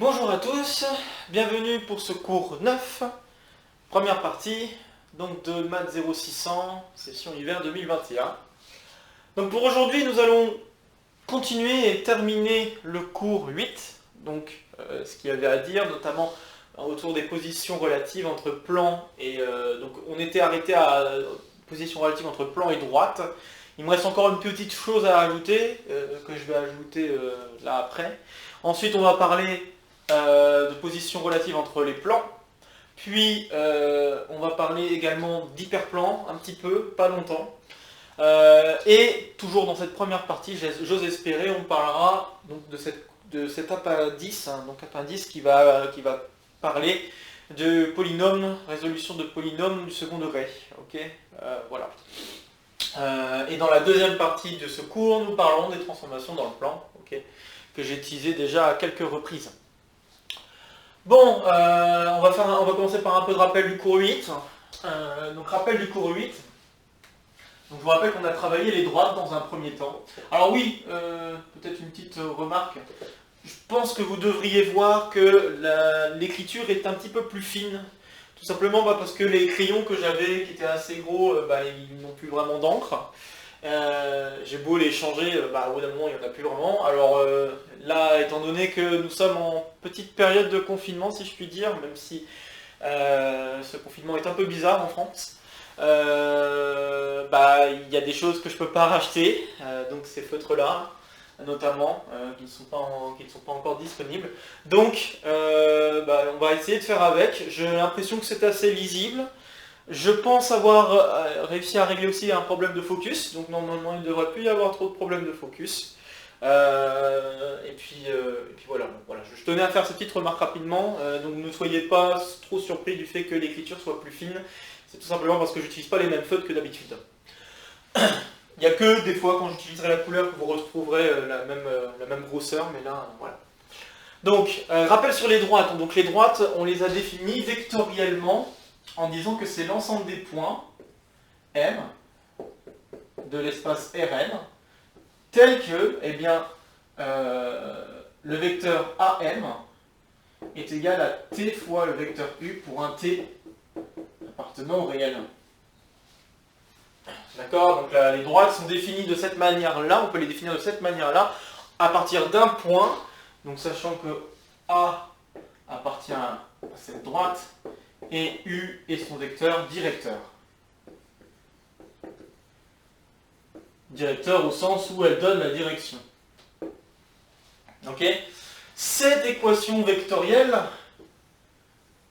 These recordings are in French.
Bonjour à tous, bienvenue pour ce cours 9, première partie donc de Maths 0600, session hiver 2021. Donc pour aujourd'hui, nous allons continuer et terminer le cours 8, donc ce qu'il y avait à dire, notamment autour des positions relatives entre plan et... donc on était arrêté à position relative entre plan et droite. Il me reste encore une petite chose à ajouter, que je vais ajouter là après. Ensuite, on va parler de position relative entre les plans. Puis, on va parler également d'hyperplan, un petit peu, pas longtemps. Et toujours dans cette première partie, j'ose espérer, on parlera donc de cet appendice, donc appendice qui va parler de polynômes, résolution de polynômes du second degré. Ok, voilà. Et dans la deuxième partie de ce cours, nous parlerons des transformations dans le plan, okay, que j'ai teasé déjà à quelques reprises. Bon, on va commencer par un peu de rappel du cours 8. Donc rappel du cours 8. Donc je vous rappelle qu'on a travaillé les droites dans un premier temps. Alors oui, peut-être une petite remarque. Je pense que vous devriez voir que l'écriture est un petit peu plus fine. Tout simplement parce que les crayons que j'avais, qui étaient assez gros, ils n'ont plus vraiment d'encre. J'ai beau les changer, au bout d'un moment il n'y en a plus vraiment. Alors là, étant donné que nous sommes en petite période de confinement, si je puis dire, même si ce confinement est un peu bizarre en France, il y a des choses que je ne peux pas racheter, donc ces feutres-là, notamment, qui ne sont pas encore disponibles. Donc, on va essayer de faire avec. J'ai l'impression que c'est assez lisible. Je pense avoir réussi à régler aussi un problème de focus, donc normalement il ne devrait plus y avoir trop de problèmes de focus. Et puis voilà. Je tenais à faire cette petite remarque rapidement, donc ne soyez pas trop surpris du fait que l'écriture soit plus fine. C'est tout simplement parce que je n'utilise pas les mêmes feutres que d'habitude. Il n'y a que des fois quand j'utiliserai la couleur que vous retrouverez la même grosseur, mais là, voilà. Donc, rappel sur les droites. Donc les droites, on les a définies vectoriellement en disant que c'est l'ensemble des points M de l'espace Rn tel que, le vecteur AM est égal à t fois le vecteur U pour un t appartenant au réel. D'accord? Donc les droites sont définies de cette manière-là, on peut les définir de cette manière-là, à partir d'un point, donc sachant que A appartient à cette droite, et U est son vecteur directeur. Directeur au sens où elle donne la direction. Ok? Cette équation vectorielle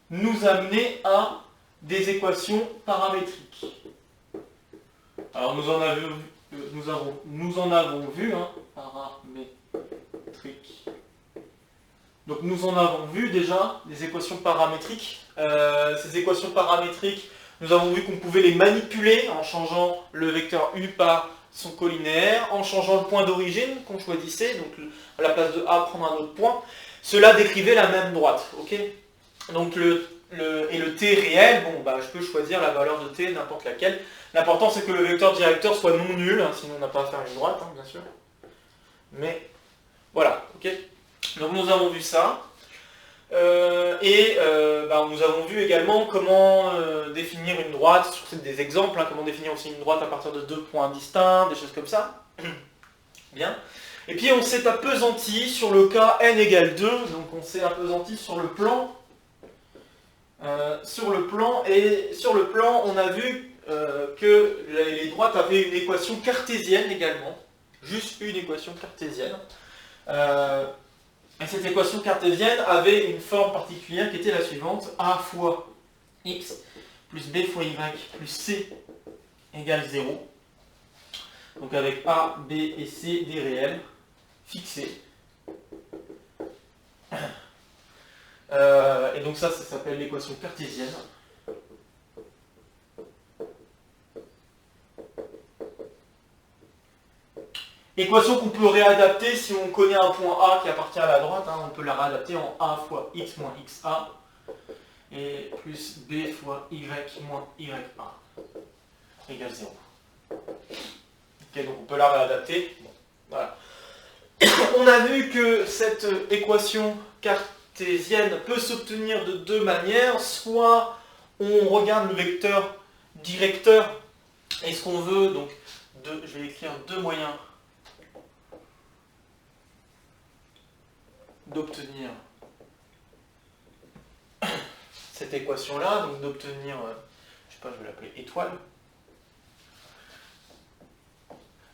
nous a mené à des équations paramétriques. Alors nous en avons vu, paramétriques. Donc nous en avons vu déjà des équations paramétriques. Ces équations paramétriques, nous avons vu qu'on pouvait les manipuler en changeant le vecteur U par son colinéaire, en changeant le point d'origine qu'on choisissait, donc à la place de A, prendre un autre point. Cela décrivait la même droite. Okay, donc le t réel, je peux choisir la valeur de t, n'importe laquelle. L'important c'est que le vecteur directeur soit non nul, sinon on n'a pas à faire une droite, bien sûr. Mais voilà, ok. Donc nous avons vu ça. Nous avons vu également comment définir une droite, sur des exemples, comment définir aussi une droite à partir de deux points distincts, des choses comme ça. Bien. Et puis on s'est appesanti sur le cas n égale 2, donc on s'est appesanti sur le plan. Sur le plan, on a vu que les droites avaient une équation cartésienne également, juste une équation cartésienne. Et cette équation cartésienne avait une forme particulière qui était la suivante: a fois x plus b fois y plus c égale 0. Donc avec a, b et c des réels fixés. Et donc ça s'appelle l'équation cartésienne. Équation qu'on peut réadapter si on connaît un point A qui appartient à la droite, on peut la réadapter en A fois x moins xa et plus b fois y moins ya égale 0. Okay, donc on peut la réadapter. Bon, voilà. On a vu que cette équation cartésienne cartésienne peut s'obtenir de deux manières. Soit on regarde le vecteur directeur, et ce qu'on veut, donc je vais écrire deux moyens d'obtenir cette équation-là, donc d'obtenir, je sais pas, je vais l'appeler étoile.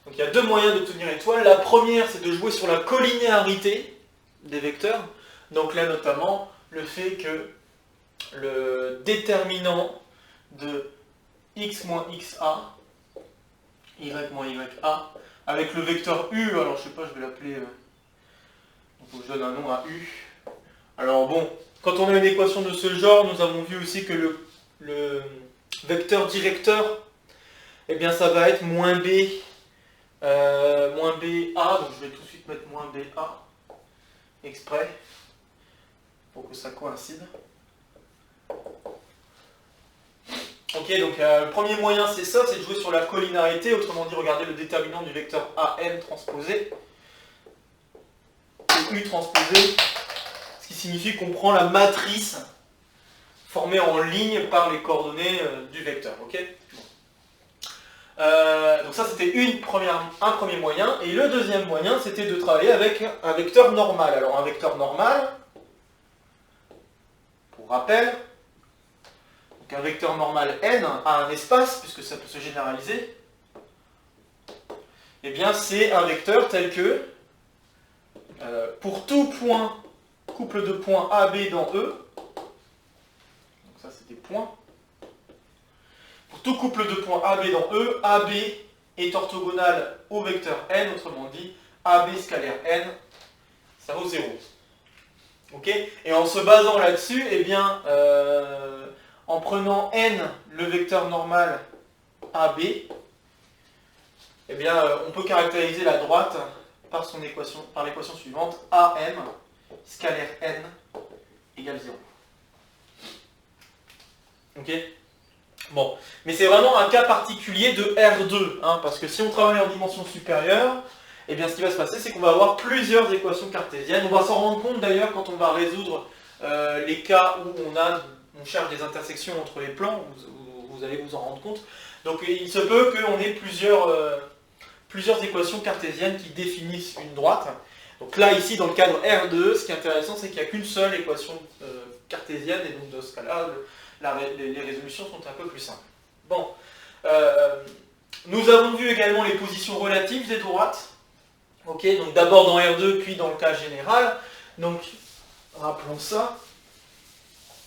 Donc il y a deux moyens d'obtenir étoile. La première, c'est de jouer sur la collinéarité des vecteurs. Donc là, notamment, le fait que le déterminant de x moins xa, y moins ya, avec le vecteur u, alors je sais pas, je vais l'appeler, il faut que je donne un nom à u. Alors bon, quand on a une équation de ce genre, nous avons vu aussi que le vecteur directeur, eh bien ça va être moins b, moins ba, donc je vais tout de suite mettre moins ba, exprès, pour que ça coïncide. Ok, donc le premier moyen c'est ça, c'est de jouer sur la collinéarité, autrement dit regarder le déterminant du vecteur am transposé, et u transposé, ce qui signifie qu'on prend la matrice formée en ligne par les coordonnées du vecteur. Ok, donc ça c'était un premier moyen, et le deuxième moyen c'était de travailler avec un vecteur normal. Alors un vecteur normal, pour rappel, donc un vecteur normal n a un espace, puisque ça peut se généraliser, et bien c'est un vecteur tel que, pour tout point, couple de points AB dans E, donc ça c'est des points, pour tout couple de points AB dans E, AB est orthogonal au vecteur n, autrement dit, AB scalaire n, ça vaut 0. Ok, et en se basant là-dessus, eh bien, en prenant n, le vecteur normal AB, eh bien, on peut caractériser la droite par l'équation suivante, AM scalaire n égale 0. Ok. Bon, mais c'est vraiment un cas particulier de R2, hein, parce que si on travaille en dimension supérieure, eh bien ce qui va se passer, c'est qu'on va avoir plusieurs équations cartésiennes. On va s'en rendre compte d'ailleurs quand on va résoudre les cas où on cherche des intersections entre les plans, vous allez vous en rendre compte. Donc il se peut qu'on ait plusieurs équations cartésiennes qui définissent une droite. Donc là, ici, dans le cadre R2, ce qui est intéressant, c'est qu'il n'y a qu'une seule équation cartésienne, et donc dans ce cas-là, les résolutions sont un peu plus simples. Bon, nous avons vu également les positions relatives des droites. Ok, donc d'abord dans R2, puis dans le cas général. Donc, rappelons ça.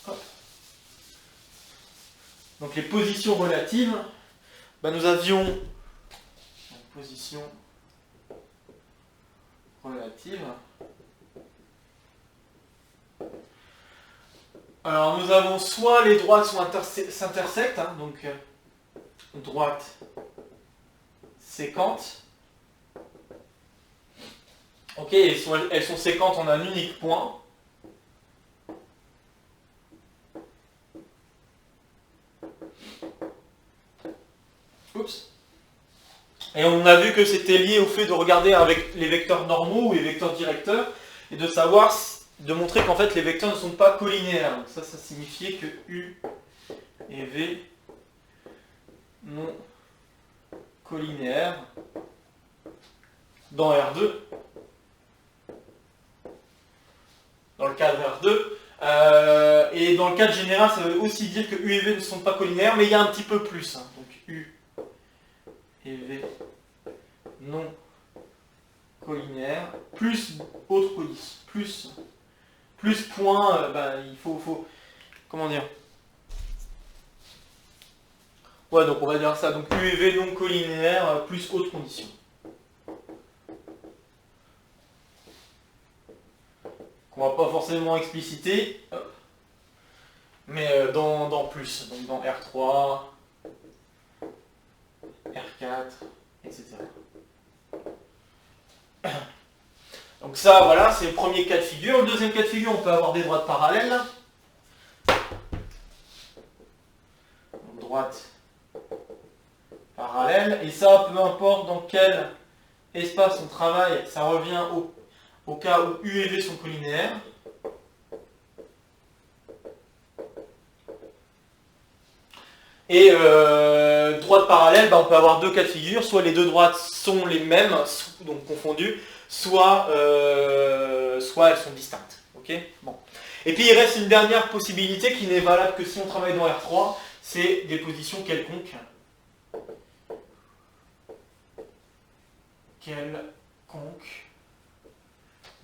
Hop. Donc les positions relatives, ben, nous avions position relative. Alors nous avons soit les droites s'intersectent, hein, donc droite séquente. Ok, elles sont séquentes en un unique point. Oups. Et on a vu que c'était lié au fait de regarder avec les vecteurs normaux ou les vecteurs directeurs et de savoir, de montrer qu'en fait les vecteurs ne sont pas collinéaires. Donc ça signifiait que U et V non collinéaires dans R2. Dans le cadre R2. Et dans le cadre général, ça veut aussi dire que U et V ne sont pas collinéaires, mais il y a un petit peu plus. Hein. Donc U et V non collinaire, plus autre police, plus point, il faut, comment dire, ouais, donc on va dire ça, donc U et V non collinéaire, plus autre condition. On va pas forcément expliciter, mais dans plus, donc dans R3, R4, etc. Donc ça, voilà, c'est le premier cas de figure. Le deuxième cas de figure, on peut avoir des droites parallèles. Droite parallèle, et ça, peu importe dans quel espace on travaille, ça revient au cas où U et V sont collinéaires. Et droite parallèle, on peut avoir deux cas de figure, soit les deux droites sont les mêmes, donc confondues, soit elles sont distinctes. Okay, bon. Et puis il reste une dernière possibilité qui n'est valable que si on travaille dans R3, c'est des positions quelconques. Et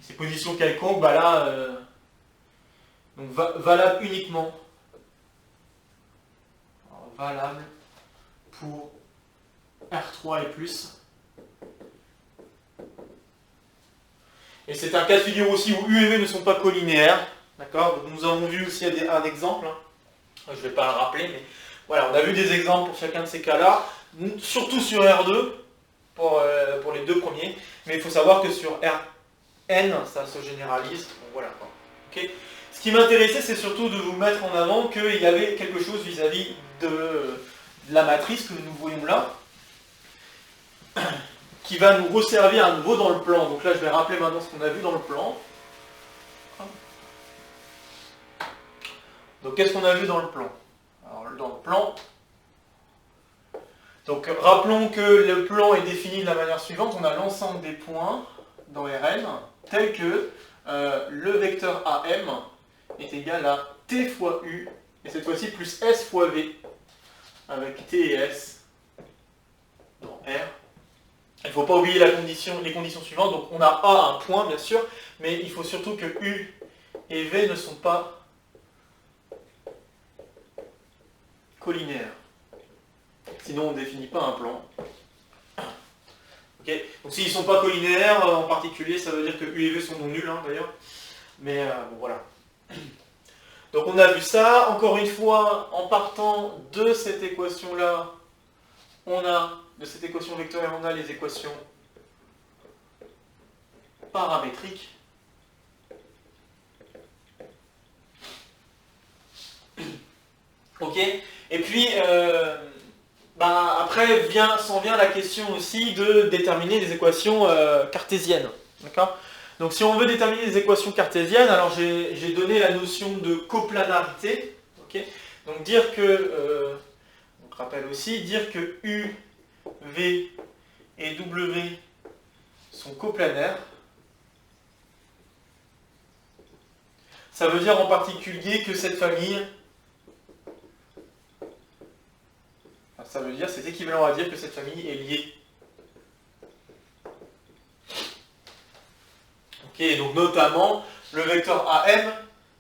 ces positions quelconques, donc valable uniquement. Alors, valable pour R3 et plus. Et c'est un cas de figure aussi où U et V ne sont pas collinéaires. D'accord. Donc nous avons vu aussi un exemple. Je ne vais pas le rappeler, mais voilà, on a vu des exemples pour chacun de ces cas-là. Surtout sur R2, pour les deux premiers. Mais il faut savoir que sur Rn, ça se généralise. Donc, voilà. Okay. Ce qui m'intéressait, c'est surtout de vous mettre en avant qu'il y avait quelque chose vis-à-vis de la matrice que nous voyons là, qui va nous resservir à nouveau dans le plan. Donc là, je vais rappeler maintenant ce qu'on a vu dans le plan. Donc qu'est-ce qu'on a vu dans le plan? Alors, dans le plan, donc rappelons que le plan est défini de la manière suivante. On a l'ensemble des points dans Rn, tel que le vecteur AM est égal à T fois U, et cette fois-ci plus S fois V, avec T et S dans R. Il ne faut pas oublier les conditions suivantes. Donc on a A, un point bien sûr, mais il faut surtout que U et V ne sont pas collinéaires. Sinon on ne définit pas un plan. Okay. Donc s'ils ne sont pas collinéaires, en particulier, ça veut dire que U et V sont non nuls, d'ailleurs. Mais bon, voilà. Donc on a vu ça. Encore une fois, en partant de cette équation-là, de cette équation vectorielle, on a les équations paramétriques. Ok. Et puis, après s'en vient la question aussi de déterminer les équations cartésiennes. D'accord ? Donc si on veut déterminer les équations cartésiennes, alors j'ai donné la notion de coplanarité. Okay, donc dire que, on rappelle aussi, dire que U, V et W sont coplanaires. Ça veut dire en particulier que cette famille, c'est équivalent à dire que cette famille est liée. Ok, donc notamment le vecteur AM,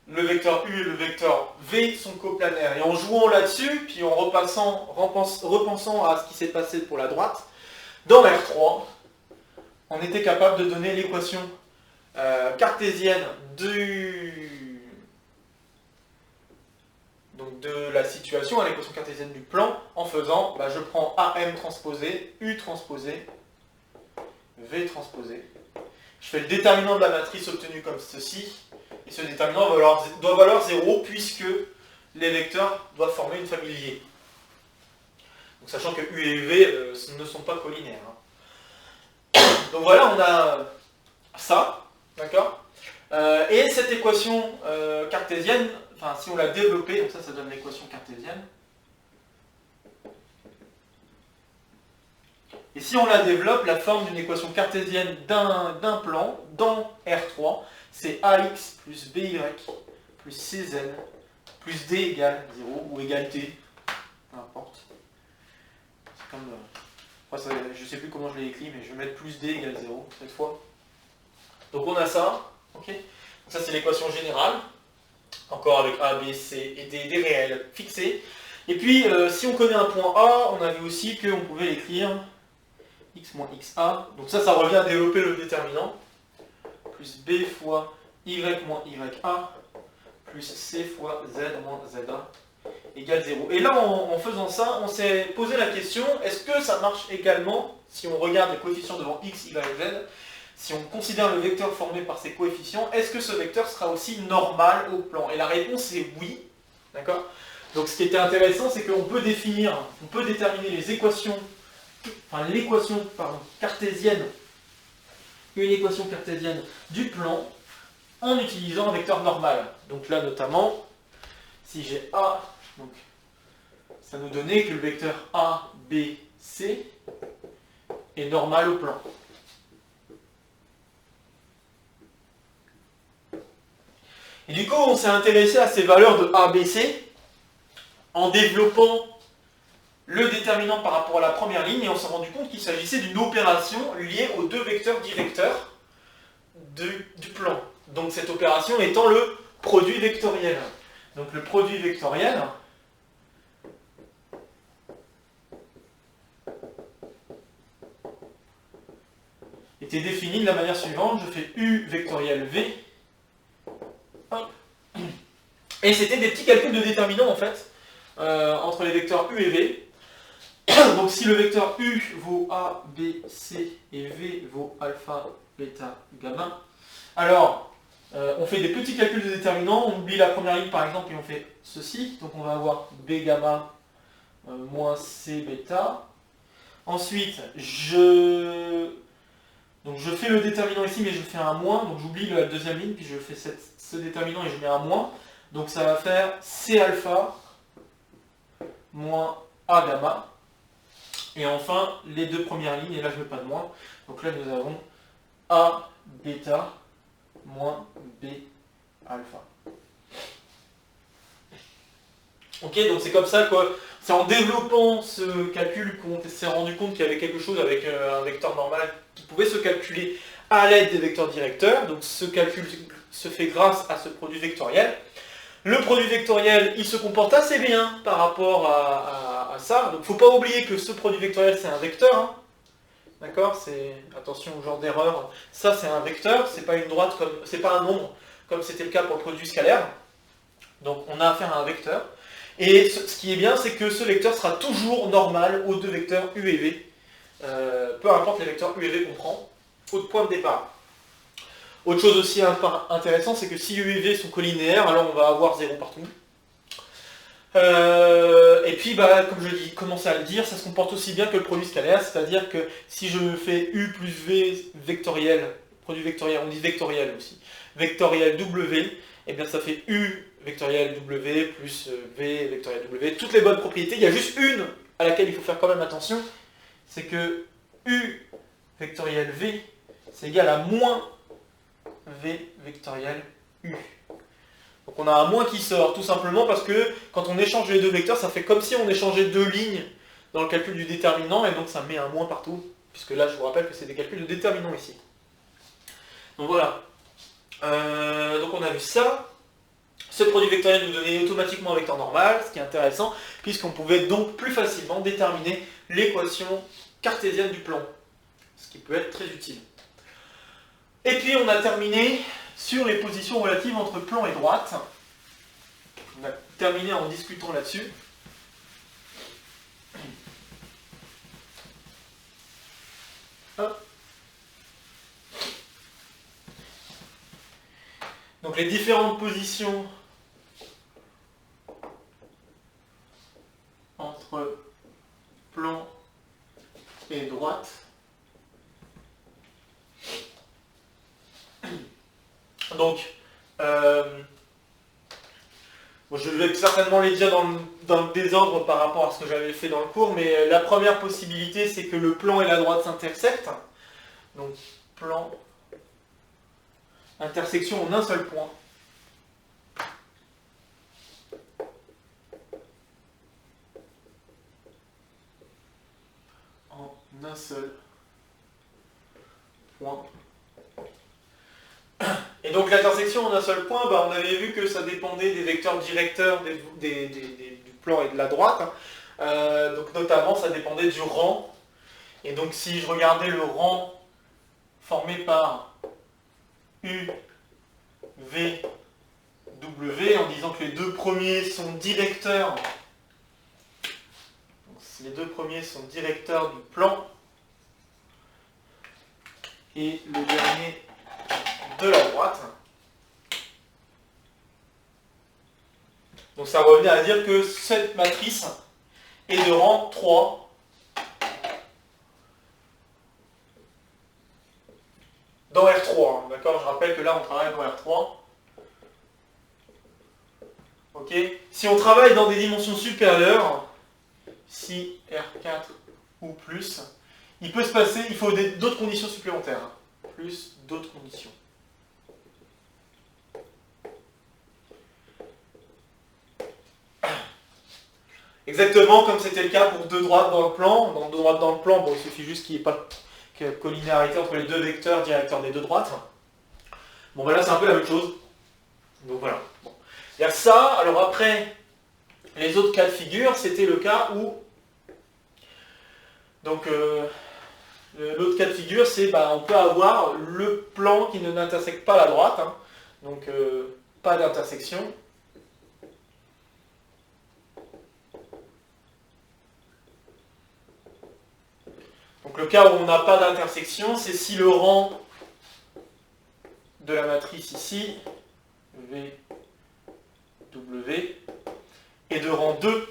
le vecteur U et le vecteur V sont coplanaires. Et en jouant là-dessus, puis en repensant à ce qui s'est passé pour la droite, dans R3, on était capable de donner l'équation cartésienne de la situation, à l'équation cartésienne du plan, en faisant, je prends AM transposé, U transposé, V transposé. Je fais le déterminant de la matrice obtenu comme ceci, et ce déterminant doit valoir 0 puisque les vecteurs doivent former une famille liée. Donc, sachant que U et V ne sont pas collinaires. Donc voilà, on a ça, d'accord ? Et cette équation cartésienne, si on l'a développée, donc ça donne l'équation cartésienne. Et si on la développe, la forme d'une équation cartésienne d'un plan dans R3, c'est AX plus BY plus CZ plus D égale 0 ou égale T, peu importe. C'est comme, je ne sais plus comment je l'ai écrit, mais je vais mettre plus D égale 0 cette fois. Donc on a ça, ok. Donc ça c'est l'équation générale, encore avec A, B, C et D, des réels fixés. Et puis si on connaît un point A, on a vu aussi qu'on pouvait l'écrire x moins xa, donc ça revient à développer le déterminant, plus b fois y moins ya, plus c fois z moins za, égale 0. Et là, en faisant ça, on s'est posé la question, est-ce que ça marche également, si on regarde les coefficients devant x, y, z, si on considère le vecteur formé par ces coefficients, est-ce que ce vecteur sera aussi normal au plan? Et la réponse est oui, d'accord? Donc ce qui était intéressant, c'est qu'on peut déterminer les équations, l'équation cartésienne, une équation cartésienne du plan en utilisant un vecteur normal. Donc là notamment, si j'ai A, donc ça nous donnait que le vecteur A, B, C est normal au plan. Et du coup, on s'est intéressé à ces valeurs de A, B, C en développant le déterminant par rapport à la première ligne et on s'est rendu compte qu'il s'agissait d'une opération liée aux deux vecteurs directeurs du plan. Donc cette opération étant le produit vectoriel. Donc le produit vectoriel était défini de la manière suivante. Je fais U vectoriel V. Hop. Et c'était des petits calculs de déterminants en fait, entre les vecteurs U et V. Donc si le vecteur U vaut A, B, C et V vaut alpha, bêta, gamma, alors on fait des petits calculs de déterminants, on oublie la première ligne par exemple et on fait ceci. Donc on va avoir B gamma moins C bêta. Ensuite je fais le déterminant ici mais je fais un moins, donc j'oublie la deuxième ligne, puis je fais ce déterminant et je mets un moins. Donc ça va faire C alpha moins A gamma. Et enfin, les deux premières lignes, et là je ne mets pas de moins. Donc là nous avons A bêta moins B alpha. Ok, donc c'est comme ça que c'est en développant ce calcul qu'on s'est rendu compte qu'il y avait quelque chose avec un vecteur normal qui pouvait se calculer à l'aide des vecteurs directeurs. Donc ce calcul se fait grâce à ce produit vectoriel. Le produit vectoriel, il se comporte assez bien par rapport à ça. Donc il ne faut pas oublier que ce produit vectoriel, c'est un vecteur. Hein. D'accord? Attention au genre d'erreur. Ça, c'est un vecteur, c'est pas une droite, c'est pas un nombre, comme c'était le cas pour le produit scalaire. Donc on a affaire à un vecteur. Et ce qui est bien, c'est que ce vecteur sera toujours normal aux deux vecteurs U et V. Peu importe les vecteurs U et V qu'on prend, au point de départ. Autre chose aussi intéressante, c'est que si U et V sont collinéaires, alors on va avoir 0 partout. Et puis, comme je dis, commencez à le dire, ça se comporte aussi bien que le produit scalaire, c'est-à-dire que si je fais U plus V vectoriel, produit vectoriel, on dit vectoriel aussi, vectoriel W, et bien ça fait U vectoriel W plus V vectoriel W, toutes les bonnes propriétés. Il y a juste une à laquelle il faut faire quand même attention, c'est que U vectoriel V, c'est égal à moins V vectoriel U. Donc on a un moins qui sort, tout simplement parce que quand on échange les deux vecteurs, ça fait comme si on échangeait deux lignes dans le calcul du déterminant, et donc ça met un moins partout, puisque là je vous rappelle que c'est des calculs de déterminant ici. Donc voilà. Donc on a vu ça. Ce produit vectoriel nous donnait automatiquement un vecteur normal, ce qui est intéressant, puisqu'on pouvait donc plus facilement déterminer l'équation cartésienne du plan, ce qui peut être très utile. Et puis on a terminé sur les positions relatives entre plan et droite. On a terminé en discutant là-dessus. Donc les différentes positions entre plan et droite. Donc, je vais certainement les dire dans le désordre par rapport à ce que j'avais fait dans le cours, mais la première possibilité, c'est que le plan et la droite s'intersectent. Donc, plan, intersection en un seul point. En un seul point. Et donc l'intersection en un seul point, on avait vu que ça dépendait des vecteurs directeurs du plan et de la droite. Donc notamment ça dépendait du rang. Et donc si je regardais le rang formé par U, V, W, en disant que les deux premiers sont directeurs, donc les deux premiers sont directeurs du plan, et le dernier de la droite. Donc ça revenait à dire que cette matrice est de rang 3. Dans R3, hein, d'accord? Je rappelle que là on travaille dans R3. Ok? Si on travaille dans des dimensions supérieures, si R4 ou plus, il peut se passer, il faut d'autres conditions supplémentaires. Plus d'autres conditions. Exactement comme c'était le cas pour deux droites dans le plan. Dans deux droites dans le plan, bon, il suffit juste qu'il n'y ait pas de collinéarité entre les deux vecteurs directeurs des deux droites. Bon, ben là, c'est un peu la même chose. Donc voilà. Bon. Il y a ça. Alors après, les autres cas de figure, c'était le cas où... Donc, l'autre cas de figure, c'est on peut avoir le plan qui ne n'intersecte pas la droite. Hein. Donc, pas d'intersection. Donc le cas où on n'a pas d'intersection, c'est si le rang de la matrice ici, V, W, est de rang 2.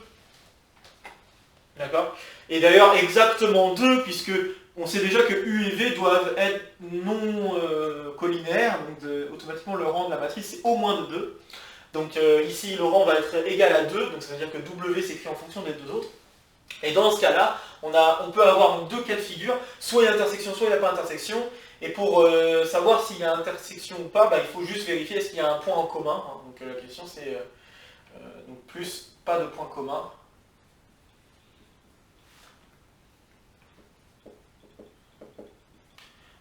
D'accord? Et d'ailleurs exactement 2, puisque on sait déjà que U et V doivent être non collinéaires, donc automatiquement le rang de la matrice c'est au moins de 2. Donc ici le rang va être égal à 2, donc ça veut dire que W s'écrit en fonction des deux autres. Et dans ce cas-là, on peut avoir deux cas de figure, soit il y a intersection, soit il n'y a pas intersection. Et pour savoir s'il y a intersection ou pas, il faut juste vérifier est-ce qu'il y a un point en commun. Hein. Donc la question c'est donc plus pas de point commun.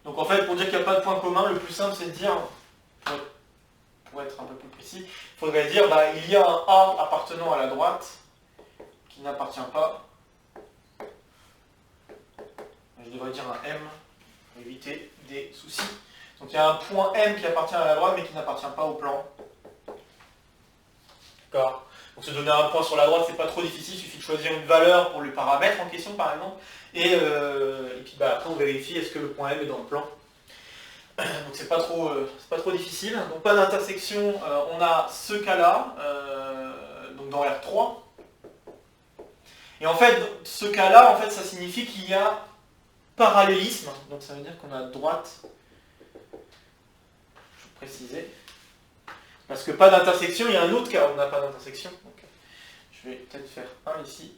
Donc en fait, pour dire qu'il n'y a pas de point commun, le plus simple c'est de dire, pour être un peu plus précis, il faudrait dire il y a un A appartenant à la droite qui n'appartient pas. Je devrais dire un M pour éviter des soucis. Donc il y a un point M qui appartient à la droite mais qui n'appartient pas au plan. D'accord. Donc se donner un point sur la droite, c'est pas trop difficile, il suffit de choisir une valeur pour le paramètre en question par exemple. Et puis après on vérifie est-ce que le point M est dans le plan. Donc c'est pas trop difficile. Donc pas d'intersection, on a ce cas-là, donc dans R3. Et en fait, ce cas-là, ça signifie qu'il y a parallélisme, donc ça veut dire qu'on a droite, je vais préciser, parce que pas d'intersection, il y a un autre cas où on n'a pas d'intersection, donc je vais peut-être faire un ici.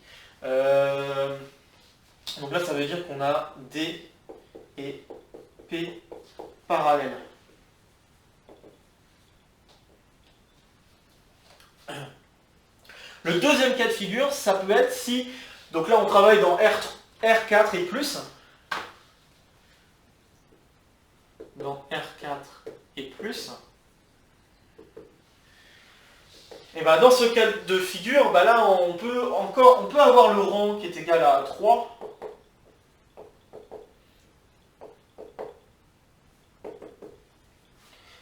Donc là ça veut dire qu'on a D et P parallèles. Le deuxième cas de figure, ça peut être si, donc là on travaille dans R4 et plus, dans R4 et plus, et dans ce cas de figure, là on peut avoir le rang qui est égal à 3.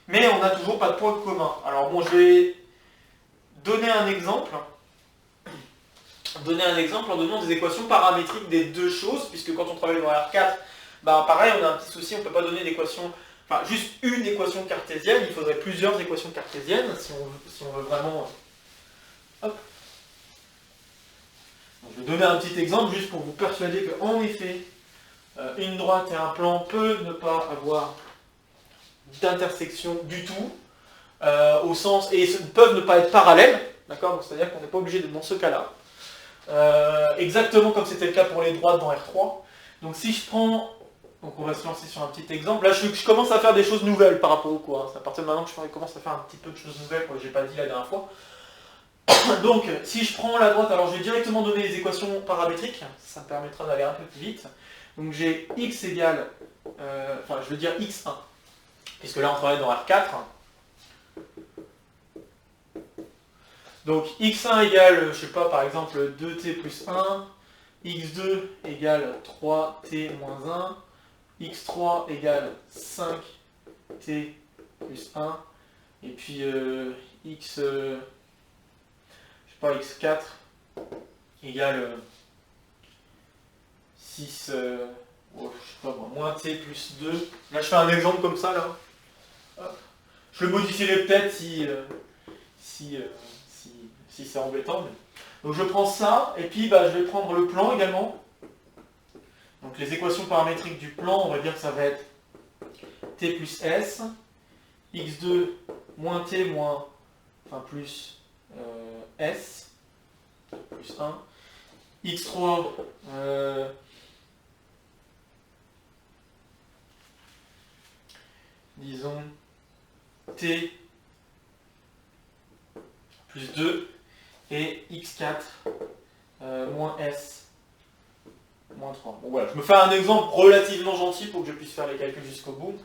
Mais on n'a toujours pas de point commun. Alors bon, je vais donner un exemple. En donnant des équations paramétriques des deux choses, puisque quand on travaille dans R4, pareil, on a un petit souci, on ne peut pas donner d'équation, juste une équation cartésienne, il faudrait plusieurs équations cartésiennes, si on veut vraiment... Hop. Donc, je vais donner un petit exemple, juste pour vous persuader qu'en effet, une droite et un plan peut ne pas avoir d'intersection du tout, au sens, et peuvent ne pas être parallèles, d'accord? C'est-à-dire qu'on n'est pas obligé d'être dans ce cas-là. Exactement comme c'était le cas pour les droites dans R3. Donc si je prends, donc on va se lancer sur un petit exemple, là je commence à faire des choses nouvelles par rapport au cours, hein. C'est à partir de maintenant que je commence à faire un petit peu de choses nouvelles que je n'ai pas dit la dernière fois. Donc si je prends la droite, alors je vais directement donner les équations paramétriques, ça me permettra d'aller un peu plus vite. Donc j'ai x égale, je veux dire x1, puisque là on travaille dans R4. Donc x1 égale, je sais pas, par exemple 2t plus 1, x2 égale 3t moins 1, x3 égale 5t plus 1, et puis x, je sais pas, x4 égale 6, je sais pas moi, moins t plus 2. Là je fais un exemple comme ça là. Hop. Je le modifierai peut-être si c'est embêtant. Mais... Donc je prends ça, et puis je vais prendre le plan également. Donc les équations paramétriques du plan, on va dire que ça va être t plus s, x2 moins t moins, plus s, plus 1, x3, disons t plus 2 et x4 moins s moins 3. Bon voilà, je me fais un exemple relativement gentil pour que je puisse faire les calculs jusqu'au bout.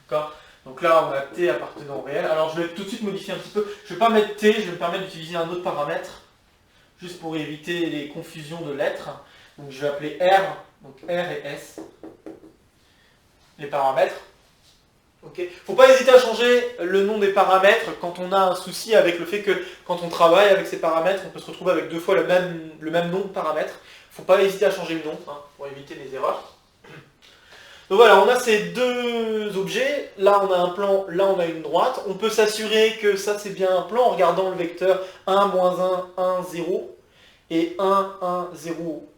D'accord ? Donc là, on a t appartenant au réel. Alors je vais tout de suite modifier un petit peu. Je ne vais pas mettre t, je vais me permettre d'utiliser un autre paramètre, juste pour éviter les confusions de lettres. Donc je vais appeler R, donc R et S, les paramètres. Okay. Faut pas hésiter à changer le nom des paramètres quand on a un souci avec le fait que quand on travaille avec ces paramètres, on peut se retrouver avec deux fois le même nom de paramètres. Faut pas hésiter à changer le nom hein, pour éviter les erreurs. Donc voilà, on a ces deux objets. Là, on a un plan, là, on a une droite. On peut s'assurer que ça, c'est bien un plan en regardant le vecteur 1, moins 1, 1, 0 et 1, 1, 0,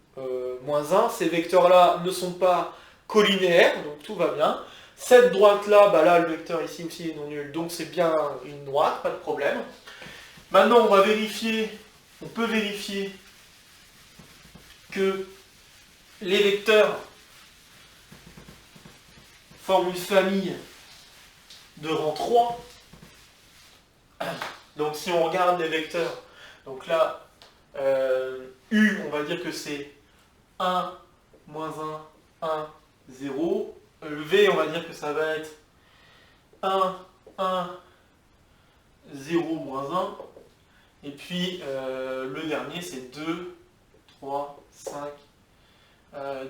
moins 1. Ces vecteurs-là ne sont pas collinéaires, donc tout va bien. Cette droite-là, bah là, le vecteur ici aussi est non nul, donc c'est bien une droite, pas de problème. Maintenant, on va vérifier, on peut vérifier que les vecteurs forment une famille de rang 3. Donc si on regarde les vecteurs, donc là, U, on va dire que c'est 1, moins 1, 1, 0. Le V, on va dire que ça va être 1, 1, 0, moins 1. Et puis le dernier, c'est 2, 3, 5,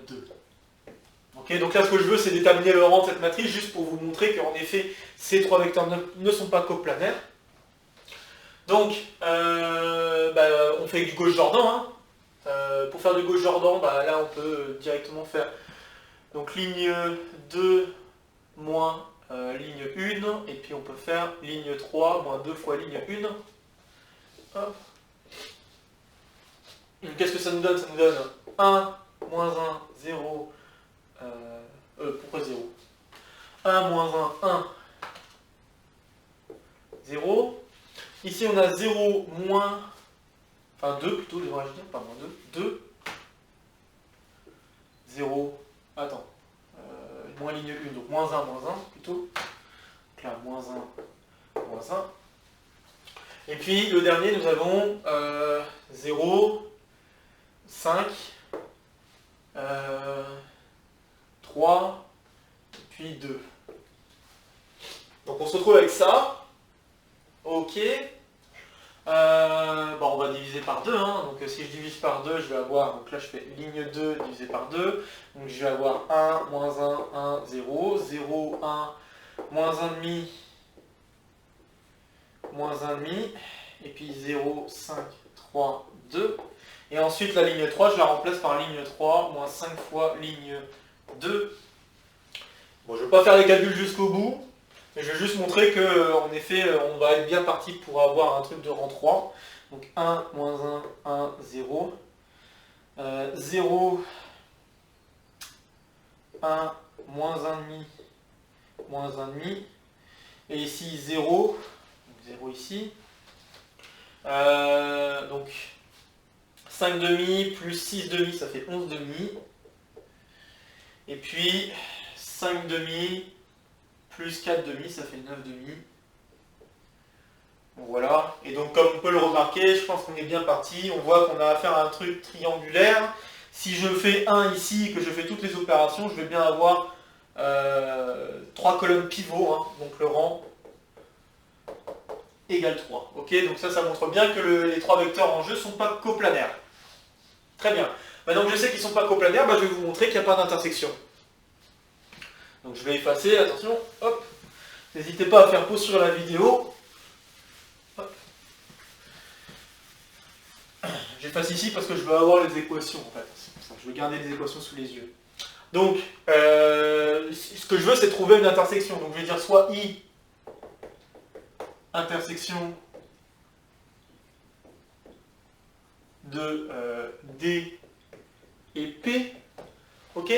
2. Okay, donc là, ce que je veux, c'est déterminer le rang de cette matrice, juste pour vous montrer qu'en effet, ces trois vecteurs ne sont pas coplanaires. Donc, on fait du Gauss-Jordan. Hein. Pour faire du Gauss-Jordan, là, on peut directement faire donc ligne 2 moins ligne 1, et puis on peut faire ligne 3 moins 2 fois ligne 1. Hop. Qu'est-ce que ça nous donne? Ça nous donne 1, moins 1, 0. Pourquoi 0? 1, moins 1, 1, 0. Ici, on a 0, moins... Enfin, 2 plutôt, devrais-je dire, pas moins 2. 2. 0. Attends. Moins ligne 1, donc moins 1, moins 1 plutôt. Donc là, moins 1, moins 1. Et puis, le dernier, nous avons 0, 5, 3, et puis 2. Donc on se retrouve avec ça. Ok. On va diviser par 2. Hein. Donc si je divise par 2, je vais avoir, donc là je fais ligne 2 divisé par 2. Donc je vais avoir 1, moins 1, 1, 0. 0, 1, moins 1 demi, moins 1 demi. Et puis 0, 5, 3, 2. Et ensuite la ligne 3, je la remplace par ligne 3, moins 5 fois ligne 2. Bon, je ne vais pas faire les calculs jusqu'au bout, mais je vais juste montrer qu'en effet, on va être bien parti pour avoir un truc de rang 3. Donc 1, moins 1, 1, 0. 0, 1, moins 1 demi, moins 1 demi. Et ici 0, 0 ici. Donc 5 demi plus 6 demi, ça fait 11 demi. Et puis 5 demi plus 4 demi, ça fait 9 demi. Bon, voilà. Et donc comme on peut le remarquer, je pense qu'on est bien parti. On voit qu'on a affaire à un truc triangulaire. Si je fais 1 ici et que je fais toutes les opérations, je vais bien avoir 3 colonnes pivots. Hein. Donc le rang égale 3. Ok, donc ça montre bien que les trois vecteurs en jeu ne sont pas coplanaires. Très bien. Maintenant que je sais qu'ils ne sont pas coplanaires, je vais vous montrer qu'il n'y a pas d'intersection. Donc je vais effacer, attention, hop. N'hésitez pas à faire pause sur la vidéo. Hop. J'efface ici parce que je veux avoir les équations en fait. C'est pour ça que je veux garder les équations sous les yeux. Donc, ce que je veux, c'est trouver une intersection. Donc je vais dire soit I intersection de D et P. Ok?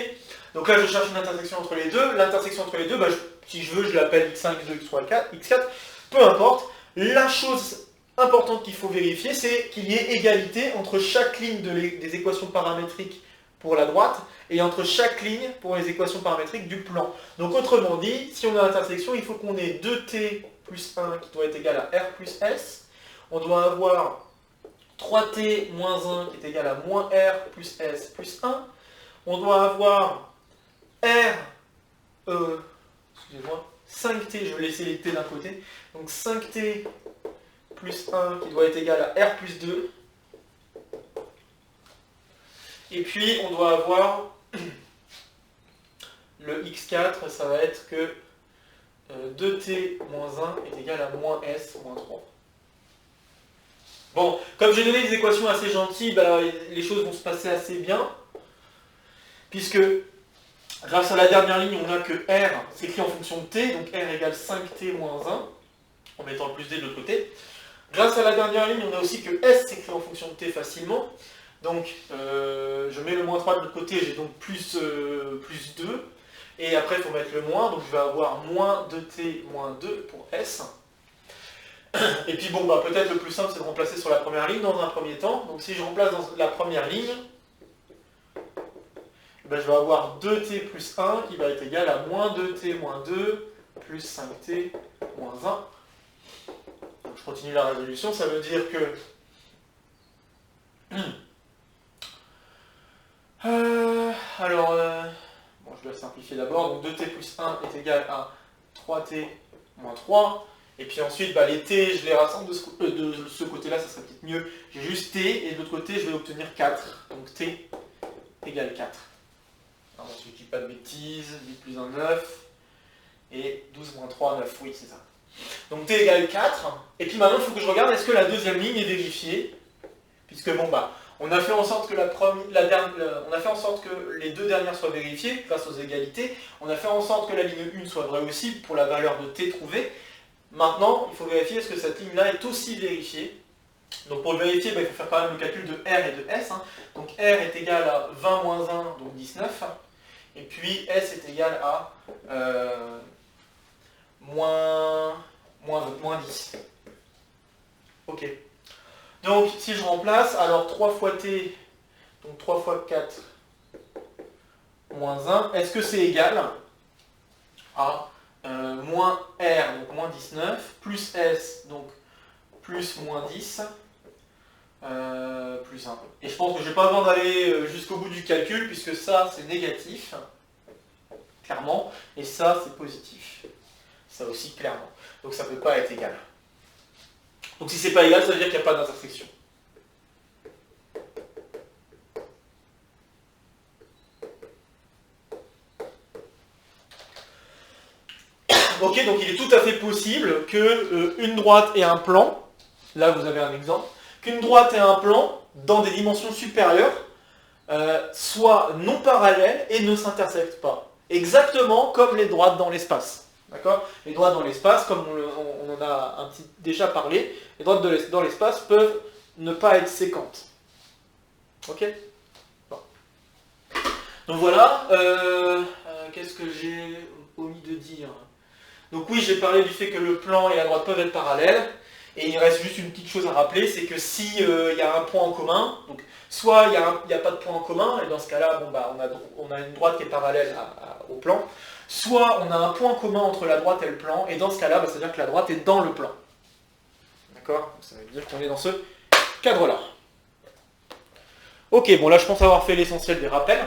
Donc là, je cherche une intersection entre les deux. L'intersection entre les deux, si je veux, je l'appelle x5, x2, x3, x4. Peu importe. La chose importante qu'il faut vérifier, c'est qu'il y ait égalité entre chaque ligne des équations paramétriques pour la droite et entre chaque ligne pour les équations paramétriques du plan. Donc autrement dit, si on a l'intersection, il faut qu'on ait 2t plus 1 qui doit être égal à r plus s. On doit avoir 3t moins 1 qui est égal à moins r plus s plus 1. On doit avoir excusez-moi, 5t, je vais laisser les t d'un côté, donc 5t plus 1 qui doit être égal à r plus 2. Et puis on doit avoir le x4, ça va être que 2t moins 1 est égal à moins s moins 3. Bon, comme j'ai donné des équations assez gentilles, bah, les choses vont se passer assez bien, puisque grâce à la dernière ligne, on a que r s'écrit en fonction de t, donc r égale 5t moins 1, en mettant le plus d de l'autre côté. Grâce à la dernière ligne, on a aussi que s s'écrit en fonction de t facilement, donc je mets le moins 3 de l'autre côté, j'ai donc plus 2, et après il faut mettre le moins, donc je vais avoir moins 2t moins 2 pour s. Et puis bon, bah, peut-être le plus simple c'est de remplacer sur la première ligne dans un premier temps, donc si je remplace dans la première ligne, ben, je vais avoir 2t plus 1 qui va être égal à moins 2t moins 2 plus 5t moins 1. Donc, je continue la résolution, ça veut dire que bon, je dois simplifier d'abord, donc 2t plus 1 est égal à 3t moins 3, et puis ensuite bah, les t, je les rassemble de ce côté-là, ça serait peut-être mieux, j'ai juste t, et de l'autre côté je vais obtenir 4, donc t égale 4. Alors, si je ne dis pas de bêtises, 8 plus 1, 9, et 12 moins 3, 9, oui c'est ça. Donc t égale 4, et puis maintenant il faut que je regarde est-ce que la deuxième ligne est vérifiée, puisque bon bah, on a fait en sorte que on a fait en sorte que les deux dernières soient vérifiées grâce aux égalités, on a fait en sorte que la ligne 1 soit vraie aussi pour la valeur de t trouvée. Maintenant, il faut vérifier est-ce que cette ligne-là est aussi vérifiée. Donc pour le vérifier, bah, il faut faire quand même le calcul de R et de S. Hein. Donc R est égal à 20 moins 1, donc 19. Et puis S est égal à moins 10. Ok. Donc si je remplace, alors 3 fois T, donc 3 fois 4, moins 1, est-ce que c'est égal à moins R, donc moins 19, plus S, donc plus moins 10, plus 1. Et je pense que je n'ai pas besoin d'aller jusqu'au bout du calcul, puisque ça c'est négatif, clairement, et ça c'est positif. Ça aussi clairement. Donc ça ne peut pas être égal. Donc si c'est pas égal, ça veut dire qu'il n'y a pas d'intersection. Ok, donc il est tout à fait possible que une droite et un plan, là vous avez un exemple, qu'une droite et un plan, dans des dimensions supérieures, soient non parallèles et ne s'intersectent pas. Exactement comme les droites dans l'espace. D'accord ? Les droites dans l'espace, comme on en a déjà parlé, les droites dans l'espace peuvent ne pas être séquentes. Ok ? Bon. Donc voilà, qu'est-ce que j'ai omis de dire ? Donc oui, j'ai parlé du fait que le plan et la droite peuvent être parallèles, et il reste juste une petite chose à rappeler, c'est que si y a un point en commun, donc soit il n'y a pas de point en commun, et dans ce cas-là, bon, bah, on a une droite qui est parallèle au plan, soit on a un point commun entre la droite et le plan, et dans ce cas-là, bah, ça veut dire que la droite est dans le plan. D'accord ? Ça veut dire qu'on est dans ce cadre-là. Ok, bon là je pense avoir fait l'essentiel des rappels,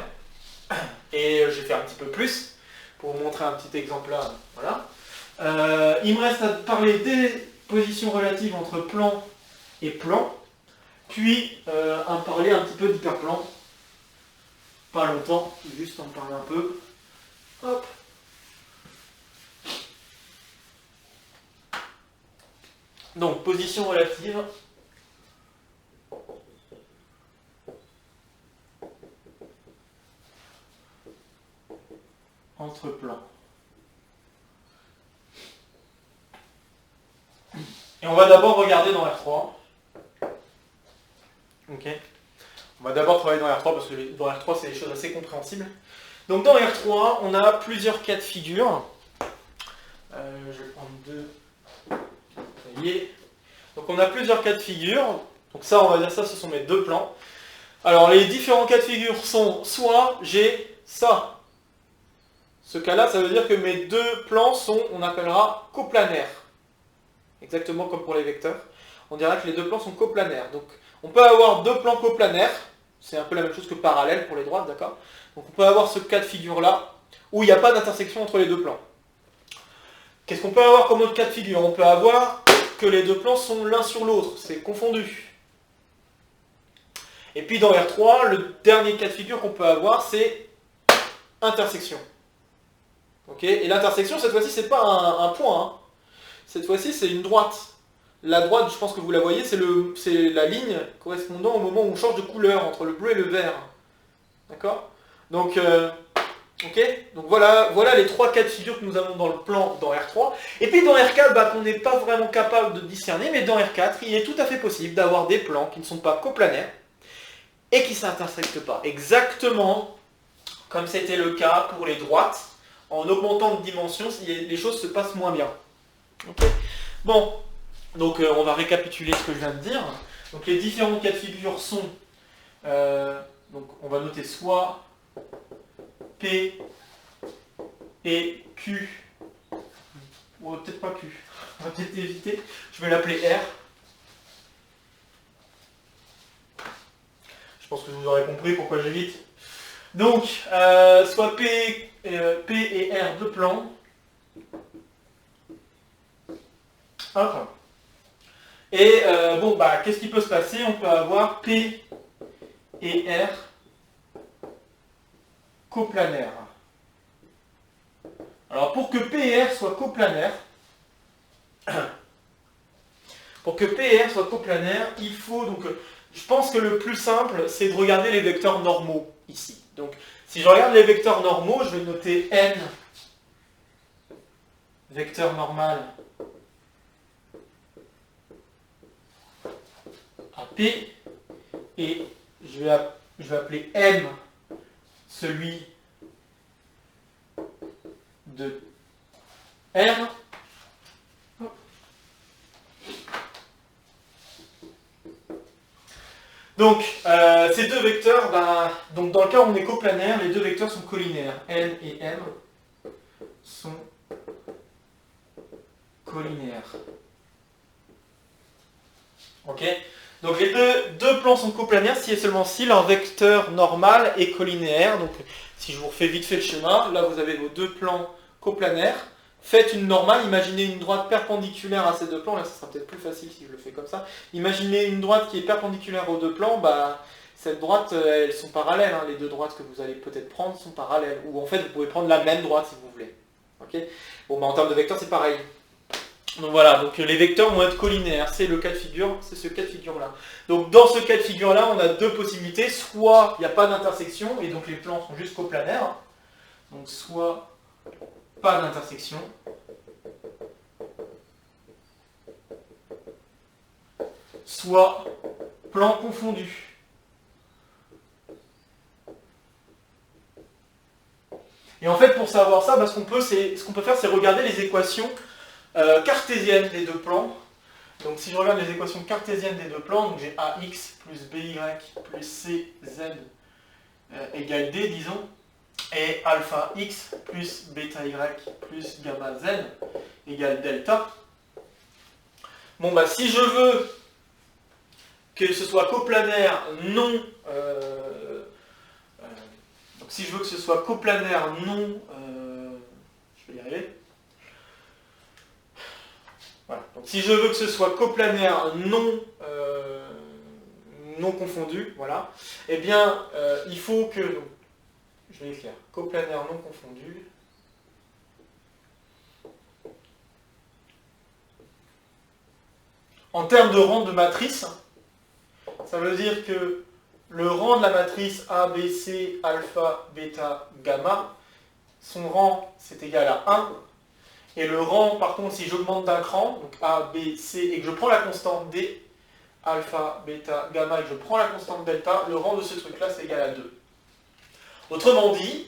et je vais faire un petit peu plus, pour vous montrer un petit exemple là, voilà. Il me reste à parler des positions relatives entre plan et plan, puis à parler un petit peu d'hyperplan. Pas longtemps, juste en parler un peu. Hop. Donc, position relative. Entre plans. Et on va d'abord regarder dans R3. Ok. On va d'abord travailler dans R3 parce que dans R3 c'est des choses assez compréhensibles. Donc dans R3, on a plusieurs cas de figure. Je vais prendre deux. Ça y est. Donc on a plusieurs cas de figure. Donc ça, on va dire ça, ce sont mes deux plans. Alors les différents cas de figure sont soit j'ai ça. Ce cas-là, ça veut dire que mes deux plans sont, on appellera coplanaires. Exactement comme pour les vecteurs. On dira que les deux plans sont coplanaires. Donc on peut avoir deux plans coplanaires. C'est un peu la même chose que parallèle pour les droites, d'accord? Donc on peut avoir ce cas de figure-là, où il n'y a pas d'intersection entre les deux plans. Qu'est-ce qu'on peut avoir comme autre cas de figure? On peut avoir que les deux plans sont l'un sur l'autre, c'est confondu. Et puis dans R3, le dernier cas de figure qu'on peut avoir, c'est intersection. Ok? Et l'intersection, cette fois-ci, c'est pas un point. Hein. Cette fois-ci, c'est une droite. La droite, je pense que vous la voyez, c'est la ligne correspondant au moment où on change de couleur entre le bleu et le vert. D'accord? Donc, donc voilà les trois cas de figure que nous avons dans le plan dans R3. Et puis dans R4, qu'on n'est pas vraiment capable de discerner, mais dans R4, il est tout à fait possible d'avoir des plans qui ne sont pas coplanaires et qui ne s'intersectent pas. Exactement comme c'était le cas pour les droites. En augmentant de dimension, les choses se passent moins bien. Okay. Bon, donc on va récapituler ce que je viens de dire. Donc les différents cas de figure sont, donc on va noter soit P et Q, ou peut-être pas Q, on va peut-être éviter, je vais l'appeler R. Je pense que vous aurez compris pourquoi j'évite. Donc, soit P et R deux plans. Hop. Et qu'est-ce qui peut se passer? On peut avoir P et R coplanaires. Alors pour que P et R soient coplanaires, il faut donc, je pense que le plus simple, c'est de regarder les vecteurs normaux ici. Donc si je regarde les vecteurs normaux, je vais noter n vecteur normal à P, et je vais appeler M celui de R. Donc, ces deux vecteurs, donc dans le cas où on est coplanaire, les deux vecteurs sont collinaires. N et M sont collinaires. Ok? Donc les deux plans sont coplanaires si et seulement si leur vecteur normal est collinéaire. Donc si je vous refais vite fait le schéma, là vous avez vos deux plans coplanaires. Faites une normale, imaginez une droite perpendiculaire à ces deux plans, là ça sera peut-être plus facile si je le fais comme ça. Imaginez une droite qui est perpendiculaire aux deux plans, cette droite, elles sont parallèles, hein. Les deux droites que vous allez peut-être prendre sont parallèles. Ou en fait vous pouvez prendre la même droite si vous voulez. Okay, bon, en termes de vecteurs c'est pareil. Donc voilà, donc les vecteurs vont être collinaires, c'est le cas de figure, c'est ce cas de figure-là. Donc dans ce cas de figure-là, on a deux possibilités, soit il n'y a pas d'intersection, et donc les plans sont juste coplanaires, donc soit pas d'intersection, soit plan confondu. Et en fait, pour savoir ça, ce qu'on peut faire, c'est regarder les équations cartésiennes des deux plans. Donc si je regarde les équations cartésiennes des deux plans, donc j'ai AX plus BY plus CZ égale D, disons, et alpha X plus bêta Y plus gamma Z égale delta. Bon si je veux que ce soit coplanaire non... donc si je veux que ce soit coplanaire non... je vais y arriver. Voilà. Donc, si je veux que ce soit coplanaire non confondu, voilà, eh bien, il faut que... Donc, je vais écrire coplanaire non confondu. En termes de rang de matrice, ça veut dire que le rang de la matrice A, B, C, alpha, bêta, gamma, son rang, c'est égal à 1. Et le rang, par contre, si j'augmente d'un cran, donc A, B, C, et que je prends la constante D, alpha, bêta, gamma, et que je prends la constante delta, le rang de ce truc-là, c'est égal à 2. Autrement dit,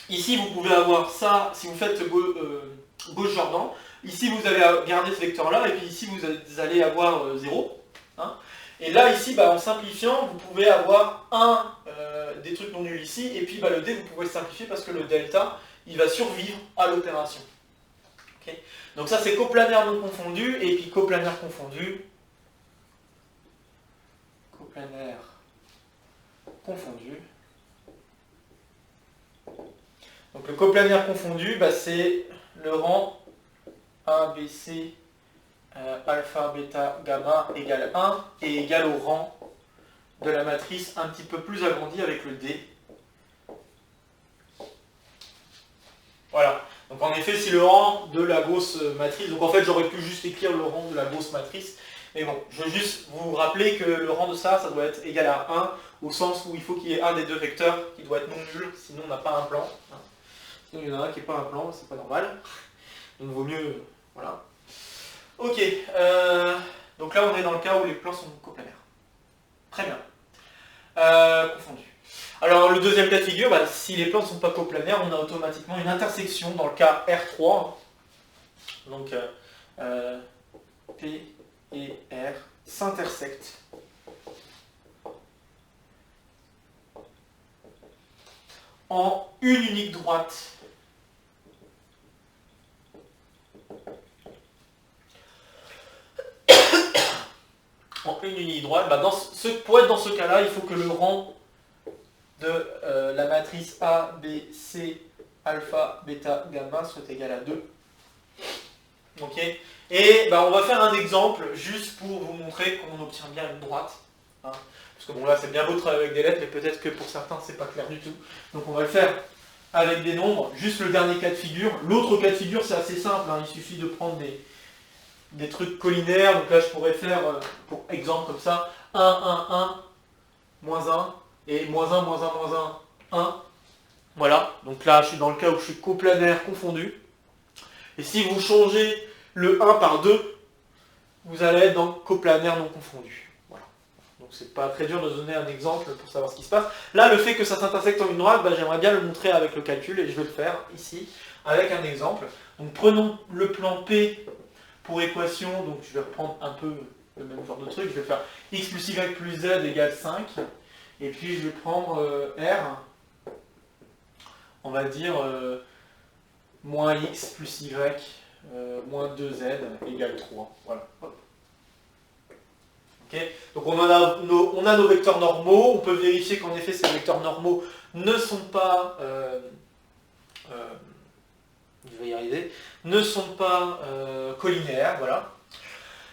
ici, vous pouvez avoir ça, si vous faites Gauss-Jordan, ici vous allez garder ce vecteur-là, et puis ici vous allez avoir 0. Hein. Et là, ici, en simplifiant, vous pouvez avoir des trucs non nuls ici, et puis le D, vous pouvez le simplifier parce que le delta, il va survivre à l'opération. Okay. Donc ça, c'est coplanaire non confondu, et puis coplanaire confondu. Coplanaire confondu. Donc le coplanaire confondu, c'est le rang A, B, C, alpha, bêta, gamma égale 1 et égale au rang de la matrice un petit peu plus agrandie avec le D. Voilà. Donc en effet, si le rang de la grosse matrice, donc en fait j'aurais pu juste écrire le rang de la grosse matrice, mais bon, je veux juste vous rappeler que le rang de ça doit être égal à 1, au sens où il faut qu'il y ait un des deux vecteurs qui doit être non nul, sinon on n'a pas un plan. Sinon il y en a un qui n'est pas un plan, c'est pas normal. Donc il vaut mieux, voilà. Ok, donc là on est dans le cas où les plans sont coplanaires. Très bien. Confondu. Alors le deuxième cas de figure, si les plans ne sont pas coplanaires, on a automatiquement une intersection dans le cas R3. Donc P et R s'intersectent en une unique droite. En une unique droite, pour être dans ce cas-là, il faut que le rang de la matrice A, B, C, alpha, bêta, gamma soit égal à 2. Ok. Et on va faire un exemple juste pour vous montrer qu'on obtient bien une droite. Hein. Parce que bon là c'est bien beau de travailler avec des lettres, mais peut-être que pour certains c'est pas clair du tout. Donc on va le faire avec des nombres, juste le dernier cas de figure. L'autre cas de figure c'est assez simple, il suffit de prendre des trucs collinaires. Donc là je pourrais faire, pour exemple comme ça, 1, 1, 1, moins 1, et moins 1, moins 1, moins 1, 1. Voilà, donc là je suis dans le cas où je suis coplanaire confondu. Et si vous changez le 1 par 2, vous allez être dans coplanaire non confondu. Voilà. Donc c'est pas très dur de donner un exemple pour savoir ce qui se passe. Là, le fait que ça s'intersecte en une droite, j'aimerais bien le montrer avec le calcul, et je vais le faire ici, avec un exemple. Donc prenons le plan P pour équation, donc je vais reprendre un peu le même genre de truc, je vais faire x plus y plus z égale 5, et puis je vais prendre R, on va dire moins x plus y moins 2z égale 3. Voilà. Hop. Okay. Donc on a nos vecteurs normaux, on peut vérifier qu'en effet ces vecteurs normaux ne sont pas, je vais y arriver, ne sont pas collinaires, voilà.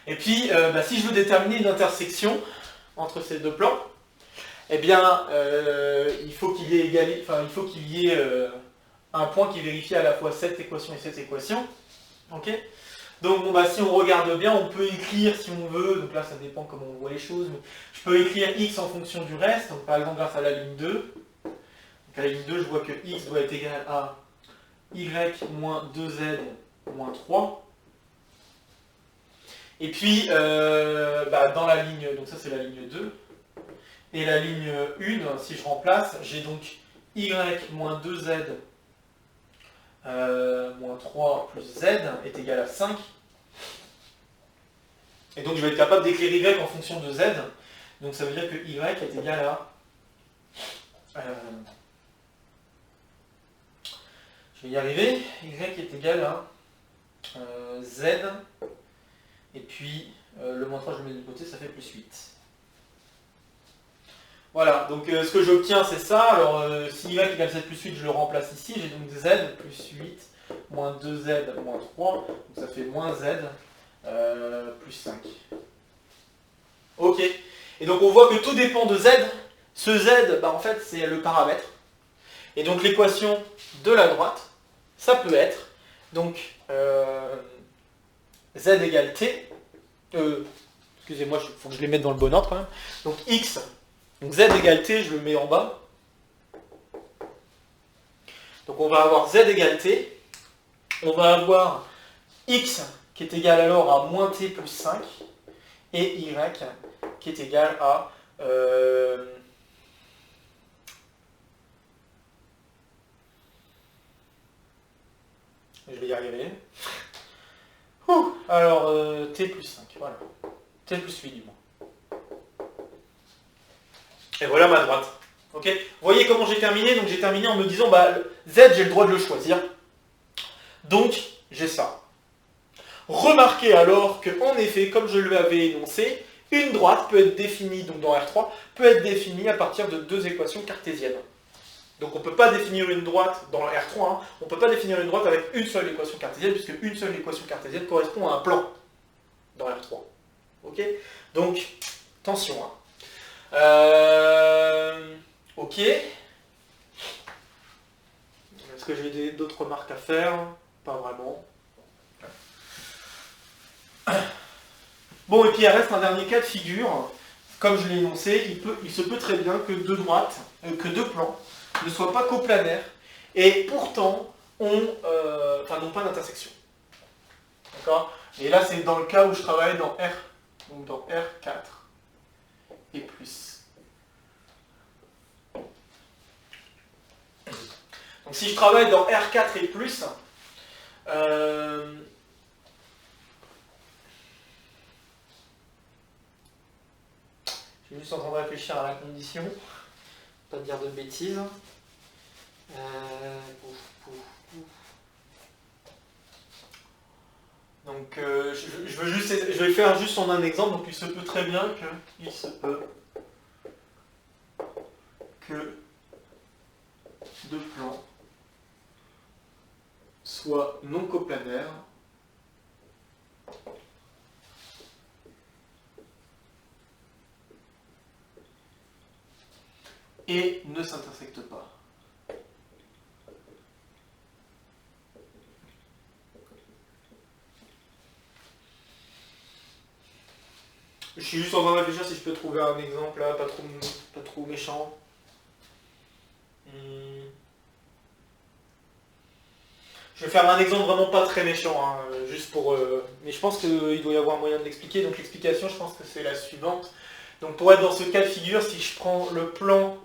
Et puis si je veux déterminer une intersection entre ces deux plans, eh bien il faut qu'il y ait un point qui vérifie à la fois cette équation et cette équation. Ok. Donc si on regarde bien, on peut écrire si on veut, donc là ça dépend comment on voit les choses, mais je peux écrire x en fonction du reste, donc par exemple grâce à la ligne 2, donc à la ligne 2 je vois que x doit être égal à y moins 2z moins 3, et puis dans la ligne, donc ça c'est la ligne 2, et la ligne 1, si je remplace, j'ai donc y moins 2z moins 3 plus z est égal à 5. Et donc je vais être capable d'écrire y en fonction de z. Donc ça veut dire que y est égal à... je vais y arriver. Y est égal à z. Et puis le moins 3 je le mets de côté, ça fait plus 8. Voilà, donc ce que j'obtiens c'est ça. Alors si y égale 7 plus 8, je le remplace ici. J'ai donc z plus 8 moins 2z moins 3. Donc ça fait moins z plus 5. Ok. Et donc on voit que tout dépend de z. Ce z, en fait c'est le paramètre. Et donc l'équation de la droite, ça peut être donc z égale t. Excusez-moi, il faut que je les mette dans le bon ordre quand même. Donc x. Donc z égale t, je le mets en bas. Donc on va avoir z égale t. On va avoir x qui est égal alors à moins t plus 5. Et y qui est égal à... je vais y arriver. Alors, t plus 5, voilà. T plus 8 du moins. Et voilà ma droite. Ok. Vous voyez comment j'ai terminé? Donc j'ai terminé en me disant, bah, Z, j'ai le droit de le choisir. Donc, j'ai ça. Remarquez alors que, en effet, comme je l'avais énoncé, une droite peut être définie, donc dans R3, peut être définie à partir de deux équations cartésiennes. Donc on ne peut pas définir une droite dans R3, hein, on ne peut pas définir une droite avec une seule équation cartésienne, puisque une seule équation cartésienne correspond à un plan dans R3. Ok? Donc, attention. Hein. Ok. Est-ce que j'ai d'autres remarques à faire? Pas vraiment. Bon, et puis il reste un dernier cas de figure. Comme je l'ai énoncé, il se peut très bien que deux droites, que deux plans ne soient pas coplanaires et pourtant n'ont pas d'intersection. D'accord? Et là, c'est dans le cas où je travaille dans R, donc dans R4 et plus. Donc si je travaille dans R4 et plus, je suis juste en train de réfléchir à la condition, pas dire de bêtises. Donc je vais faire juste en un exemple, donc il se peut très bien que deux plans soient non coplanaires et ne s'intersectent pas. Je suis juste en train de réfléchir si je peux trouver un exemple là, pas trop méchant. Je vais faire un exemple vraiment pas très méchant, hein, juste pour. Mais je pense qu'il doit y avoir moyen de l'expliquer. Donc l'explication, je pense que c'est la suivante. Donc pour être dans ce cas de figure, si je prends le plan.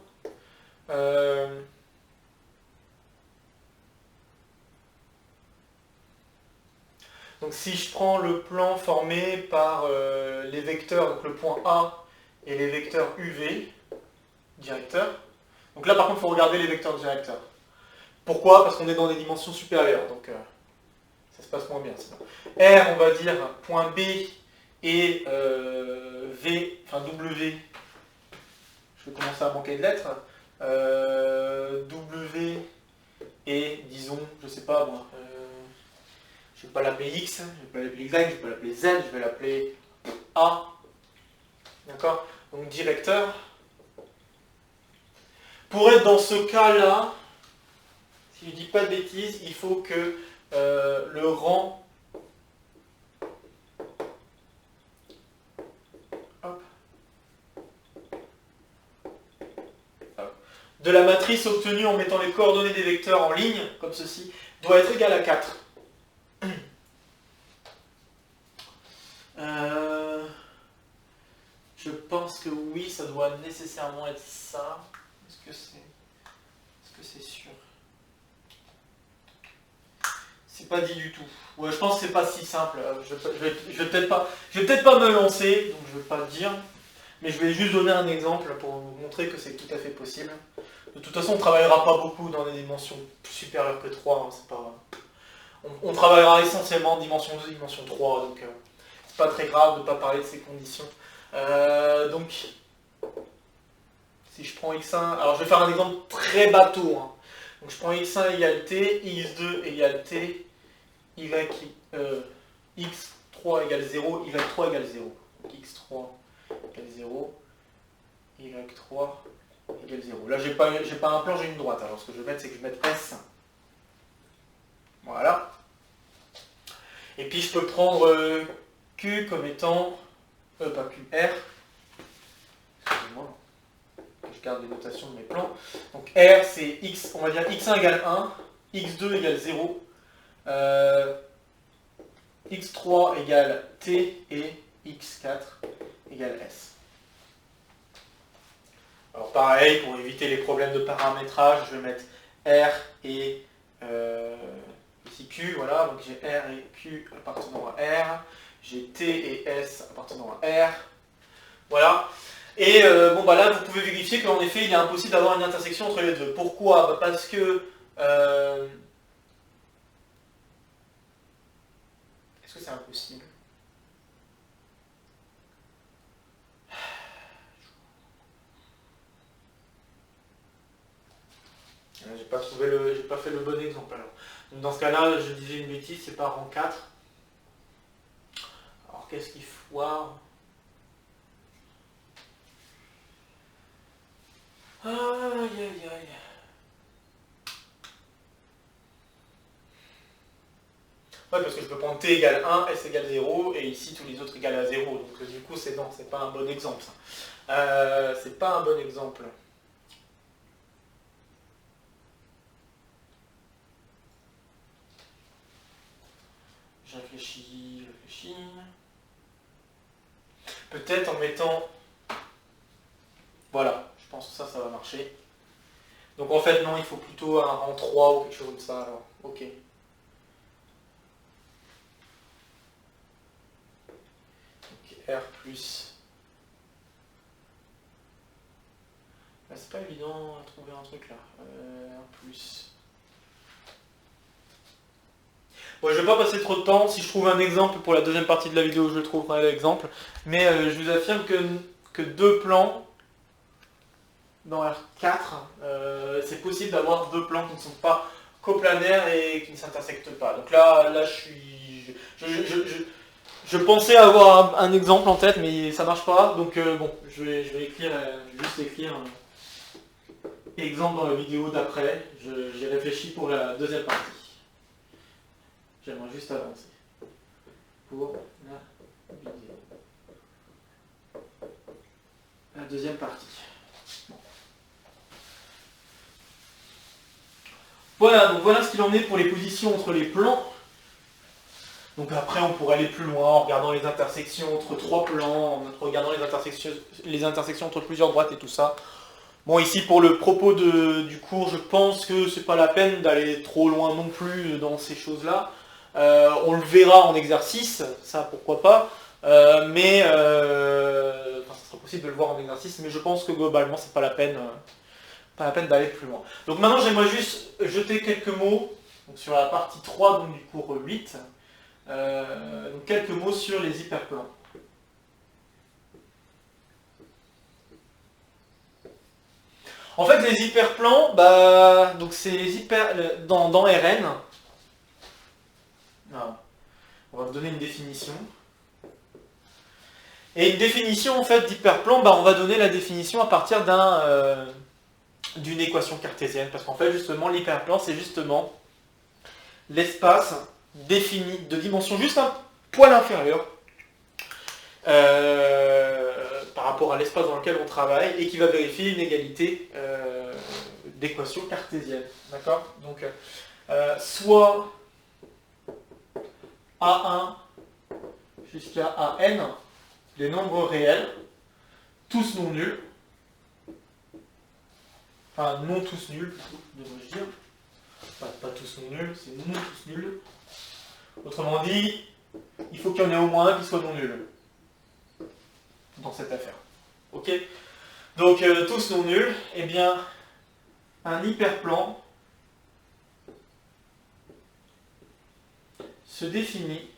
Donc si je prends le plan formé par les vecteurs, donc le point A et les vecteurs UV, directeurs. Donc là par contre il faut regarder les vecteurs directeurs. Pourquoi? Parce qu'on est dans des dimensions supérieures, donc ça se passe moins bien sinon. R, on va dire point B et V, enfin W, je vais commencer à manquer de lettres, W et disons, je sais pas moi, je vais pas l'appeler X, je vais pas l'appeler Y, je vais pas l'appeler Z, je vais l'appeler A. D'accord? Donc directeur. Pour être dans ce cas-là, si je dis pas de bêtises, il faut que le rang de la matrice obtenue en mettant les coordonnées des vecteurs en ligne, comme ceci, doit être égal à 4. Je pense que oui, ça doit nécessairement être ça. Est-ce que c'est sûr? C'est pas dit du tout. Ouais, je pense que c'est pas si simple. Je vais peut-être pas me lancer, donc je vais pas le dire. Mais je vais juste donner un exemple pour vous montrer que c'est tout à fait possible. De toute façon, on ne travaillera pas beaucoup dans des dimensions supérieures que 3. Hein, c'est pas... on travaillera essentiellement en dimension 2, dimension 3. Donc, c'est pas très grave de ne pas parler de ces conditions. Donc, si je prends x1... Alors, je vais faire un exemple très bateau. Hein. Donc, je prends x1 égale t, x2 égale t, x3 égale 0, y3 égale 0. Donc, x3 égale 0, y3 égale 0. Là, j'ai pas un plan, j'ai une droite. Alors, ce que je vais mettre, c'est que je vais mettre S. Voilà. Et puis, je peux prendre Q comme étant... pas Q, R. Excusez-moi. Je garde les notations de mes plans. Donc, R, c'est X, on va dire X1 égale 1, X2 égale 0, X3 égale T et X4 égale S. Alors pareil, pour éviter les problèmes de paramétrage, je vais mettre R et ici Q, voilà, donc j'ai R et Q appartenant à R, j'ai T et S appartenant à R, voilà. Et bon bah là vous pouvez vérifier qu'en effet il est impossible d'avoir une intersection entre les deux. Pourquoi? Bah parce que est-ce que c'est impossible? J'ai pas fait le bon exemple alors. Donc dans ce cas-là, je disais une bêtise, c'est pas rang 4. Alors qu'est-ce qu'il faut voir? Aïe aïe aïe. Ouais, parce que je peux prendre t égale 1, s égale 0, et ici tous les autres égale à 0. Donc du coup, c'est non, c'est pas un bon exemple. C'est pas un bon exemple. Je réfléchis. Peut-être en mettant... Voilà, je pense que ça va marcher. Donc en fait, non, il faut plutôt un rang 3 ou quelque chose comme ça, alors. Ok. R plus. Bah, c'est pas évident à trouver un truc là. R plus. Bon, je vais pas passer trop de temps. Si je trouve un exemple pour la deuxième partie de la vidéo, je trouverai l'exemple. Mais je vous affirme que deux plans dans R4, c'est possible d'avoir deux plans qui ne sont pas coplanaires et qui ne s'intersectent pas. Donc là je pensais avoir un exemple en tête, mais ça marche pas. Donc bon, je vais juste écrire un exemple dans la vidéo d'après. J'ai réfléchi pour la deuxième partie. J'aimerais juste avancer pour la vidéo. La deuxième partie. Bon. Voilà, donc voilà ce qu'il en est pour les positions entre les plans. Donc après, on pourrait aller plus loin en regardant les intersections entre trois plans, en regardant les intersections entre plusieurs droites et tout ça. Bon, ici, pour le propos du cours, je pense que c'est pas la peine d'aller trop loin non plus dans ces choses-là. On le verra en exercice, ça pourquoi pas. Ça sera possible de le voir en exercice, mais je pense que globalement, c'est pas la peine d'aller plus loin. Donc maintenant, j'aimerais juste jeter quelques mots donc, sur la partie 3 donc, du cours 8. Donc quelques mots sur les hyperplans. En fait, les hyperplans, donc c'est les dans Rn. Alors, on va vous donner une définition. Et une définition en fait d'hyperplan, on va donner la définition à partir d'une équation cartésienne, parce qu'en fait justement l'hyperplan c'est justement l'espace défini de dimension juste un poil inférieure par rapport à l'espace dans lequel on travaille et qui va vérifier une égalité d'équation cartésienne. D'accord? Donc soit A1 jusqu'à AN, les nombres réels, tous non nuls, enfin non tous nuls, devrais-je dire. Pas tous non nuls, c'est non tous nuls. Autrement dit, il faut qu'il y en ait au moins un qui soit non nul dans cette affaire. Ok? Donc tous non nuls, eh bien un hyperplan se définit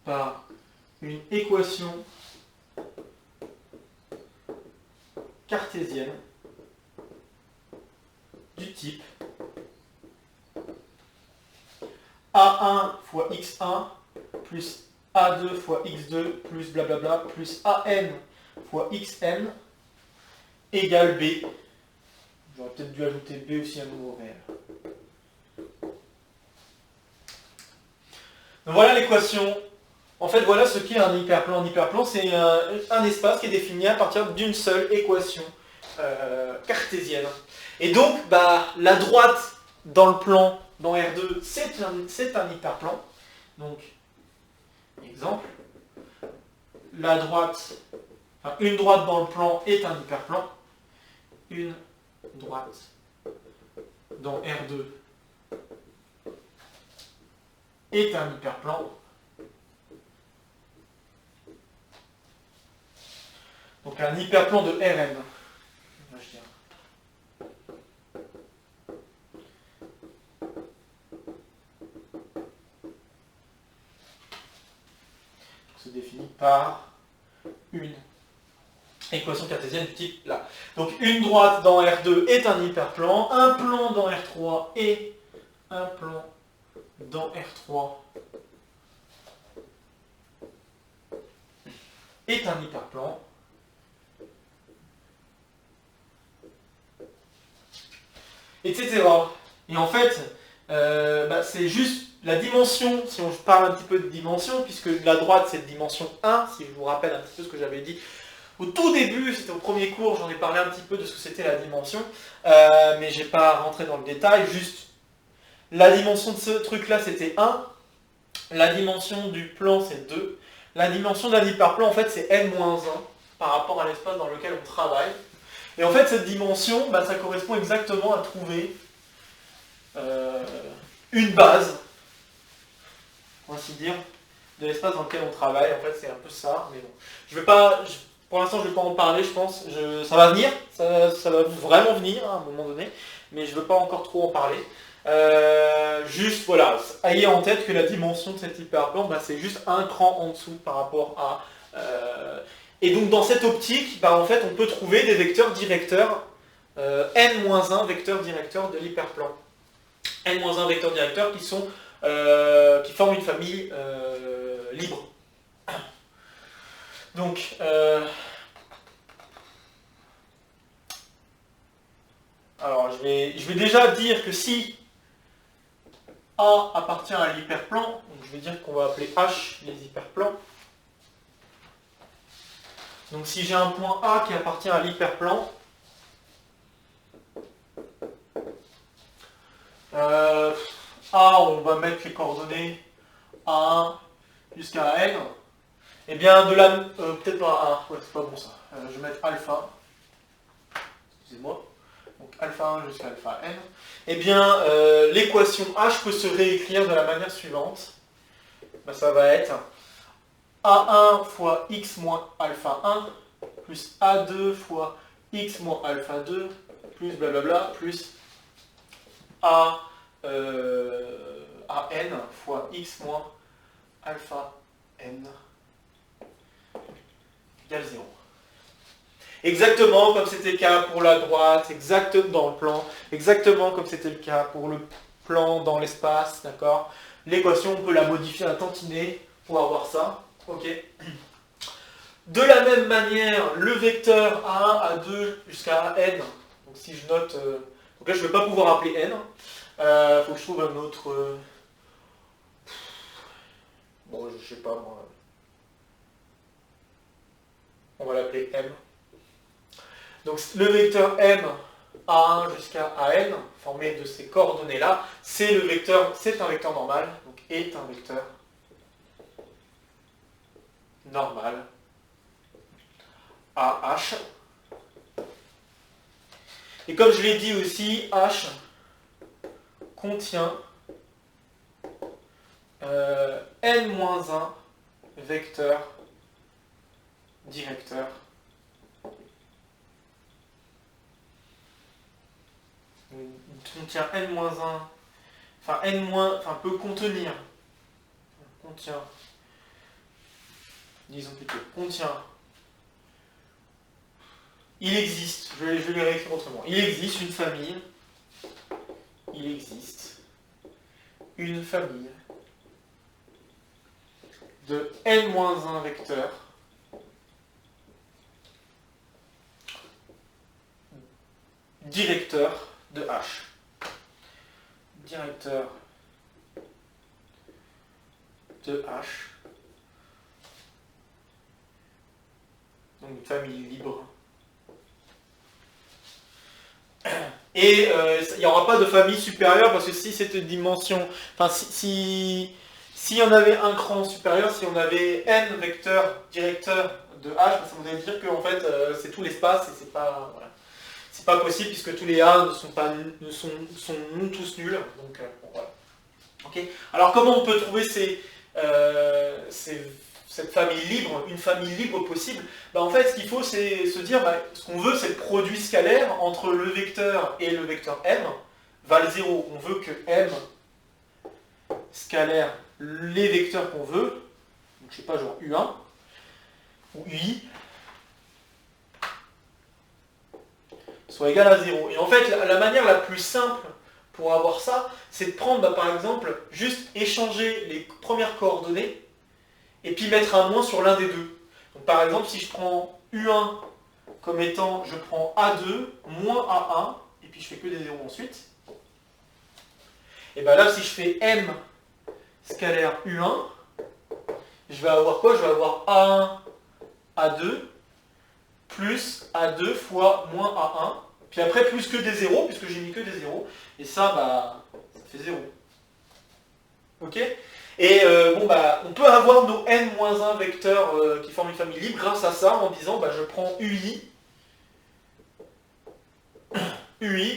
par une équation cartésienne du type A1 fois x1 plus A2 fois x2 plus blablabla plus AN fois xn égale B. J'aurais peut-être dû ajouter B aussi à un nouveau réel. Donc voilà l'équation. En fait, voilà ce qu'est un hyperplan. Un hyperplan, c'est un espace qui est défini à partir d'une seule équation cartésienne. Et donc, la droite dans le plan, dans R2, c'est un hyperplan. Donc, exemple, la droite, enfin, une droite dans le plan est un hyperplan. Une droite dans R2 est un hyperplan. Donc un hyperplan de Rn. Se définit par une équation cartésienne du type là. Donc une droite dans R2 est un hyperplan, un plan dans R3 et un plan dans R3 est un hyperplan. Etc. Et en fait, c'est juste la dimension, si on parle un petit peu de dimension, puisque la droite c'est de dimension 1, si je vous rappelle un petit peu ce que j'avais dit au tout début, c'était au premier cours, j'en ai parlé un petit peu de ce que c'était la dimension, mais j'ai pas rentré dans le détail, juste la dimension de ce truc-là c'était 1, la dimension du plan c'est 2, la dimension d'un hyperplan en fait c'est n-1 par rapport à l'espace dans lequel on travaille. Et en fait, cette dimension, ça correspond exactement à trouver une base, on va ainsi dire, de l'espace dans lequel on travaille. En fait, c'est un peu ça, mais bon. Pour l'instant, je ne vais pas en parler, je pense. Ça va venir, ça va vraiment venir à un moment donné, mais je ne veux pas encore trop en parler. Juste, voilà, ayez en tête que la dimension de cet hyperplan, c'est juste un cran en dessous par rapport à... Et donc dans cette optique, en fait, on peut trouver des vecteurs directeurs, n-1 vecteurs directeurs de l'hyperplan. n-1 vecteurs directeurs qui forment une famille libre. Donc, alors je vais déjà dire que si A appartient à l'hyperplan, donc je vais dire qu'on va appeler H les hyperplans. Donc si j'ai un point A qui appartient à l'hyperplan, A, on va mettre les coordonnées A1 jusqu'à N, et bien de la... peut-être pas A1, ouais, c'est pas bon ça. Je vais mettre alpha, excusez-moi, donc alpha 1 jusqu'à alpha N. Et bien l'équation H peut se réécrire de la manière suivante. Ça va être A1 fois x moins alpha 1 plus A2 fois x moins alpha 2 plus blablabla plus AN fois x moins alpha n égale 0. Exactement comme c'était le cas pour la droite, exactement dans le plan, exactement comme c'était le cas pour le plan dans l'espace, d'accord? L'équation, on peut la modifier un tantinet pour avoir ça. Ok. De la même manière, le vecteur A1, A2 jusqu'à N, donc si je note, donc là je ne vais pas pouvoir appeler N, faut que je trouve un autre, bon je sais pas moi, on va l'appeler M. Donc le vecteur M, A1 jusqu'à AN, formé de ces coordonnées-là, c'est un vecteur normal, donc est un vecteur normal AH. Et comme je l'ai dit aussi, H contient n-1 vecteurs directeurs contient n-1, peut contenir, il existe, je vais le réécrire autrement, il existe une famille de n-1 vecteurs directeurs de H. Directeur de H. Donc une famille libre. Et il n'y aura pas de famille supérieure parce que si cette dimension, s'il y en avait un cran supérieur, si on avait n vecteurs directeurs de H, ça voudrait dire que en fait c'est tout l'espace et c'est pas, voilà. c'est pas possible puisque tous les A sont non tous nuls. Donc bon, voilà. Okay. Alors comment on peut trouver cette famille libre, une famille libre possible? En fait, ce qu'il faut, c'est se dire, ce qu'on veut, c'est le produit scalaire entre le vecteur et le vecteur m valent 0. On veut que m scalaire les vecteurs qu'on veut, donc je sais pas, genre U1 ou UI, soit égal à 0. Et en fait, la manière la plus simple pour avoir ça, c'est de prendre, par exemple, juste échanger les premières coordonnées et puis mettre un moins sur l'un des deux. Donc, par exemple, si je prends U1 comme étant, je prends A2 moins A1, et puis je fais que des zéros ensuite, et bien là, si je fais M scalaire U1, je vais avoir quoi? Je vais avoir A1, A2, plus A2 fois moins A1, puis après plus que des zéros, puisque j'ai mis que des zéros, et ça, ça fait 0. Ok? Et on peut avoir nos n-1 vecteurs qui forment une famille libre grâce à ça, en disant, je prends UI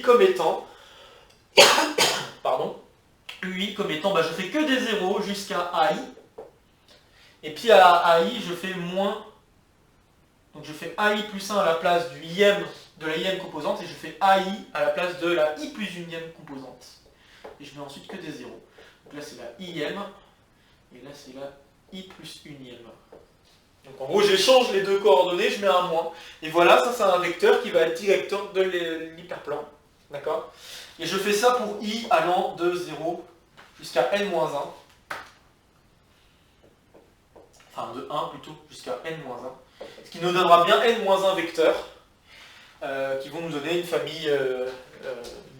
comme étant, pardon, UI comme étant, je fais que des zéros jusqu'à AI, et puis à AI, je fais moins, donc je fais AI plus 1 à la place de la IM composante, et je fais AI à la place de la I plus unième composante. Et je mets ensuite que des zéros. Donc là, c'est la IM, et là, c'est la I plus unième. Donc en gros, j'échange les deux coordonnées, je mets un moins. Et voilà, ça, c'est un vecteur qui va être directeur de l'hyperplan. D'accord? Et je fais ça pour I allant de 0 jusqu'à n-1. Enfin, de 1 plutôt, jusqu'à n-1. Ce qui nous donnera bien n-1 vecteurs qui vont nous donner une famille.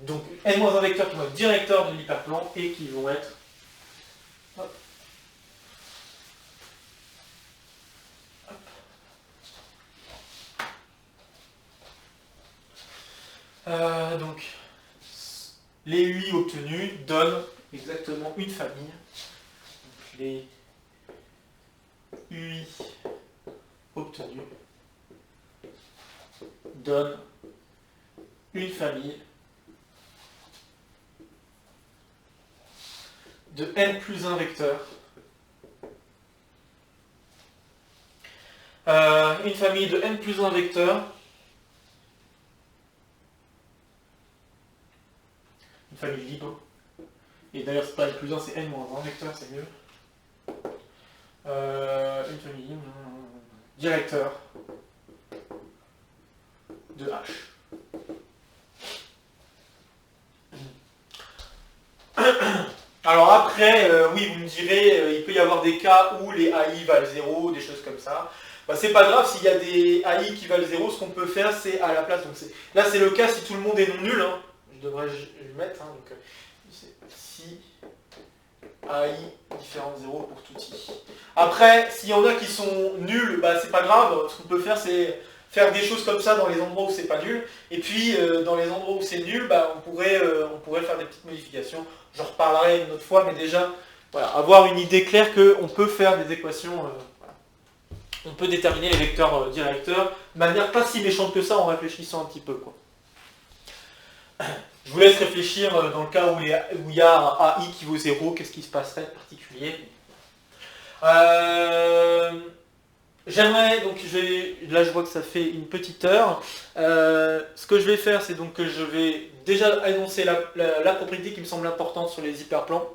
Donc n-1 vecteurs qui vont être directeurs de l'hyperplan et qui vont être. Donc, les UI obtenus donnent exactement une famille. Donc, les UI obtenus donnent une famille de n plus 1 vecteurs. Une famille de n plus 1 vecteurs. Une famille libre. Et d'ailleurs, c'est pas n plus 1, c'est n moins 1 vecteurs, c'est mieux. Une famille libre. Directeur de H. Alors après, oui, vous me direz, il peut y avoir des cas où les AI valent 0, des choses comme ça. C'est pas grave, s'il y a des AI qui valent 0, ce qu'on peut faire, c'est à la place. Donc là, c'est le cas si tout le monde est non nul. Hein. Je devrais le mettre. Hein, donc, si AI différent de 0 pour tout I. Après, s'il y en a qui sont nuls, c'est pas grave. Ce qu'on peut faire, c'est faire des choses comme ça dans les endroits où c'est pas nul. Et puis, dans les endroits où c'est nul, on pourrait faire des petites modifications. J'en reparlerai une autre fois, mais déjà, voilà, avoir une idée claire qu'on peut faire des équations, voilà. On peut déterminer les vecteurs directeurs de manière pas si méchante que ça en réfléchissant un petit peu. Quoi. Je vous laisse réfléchir dans le cas où il y a un AI qui vaut 0, qu'est-ce qui se passerait de particulier. J'aimerais, donc là je vois que ça fait une petite heure. Ce que je vais faire, c'est donc que je vais déjà énoncer la propriété qui me semble importante sur les hyperplans.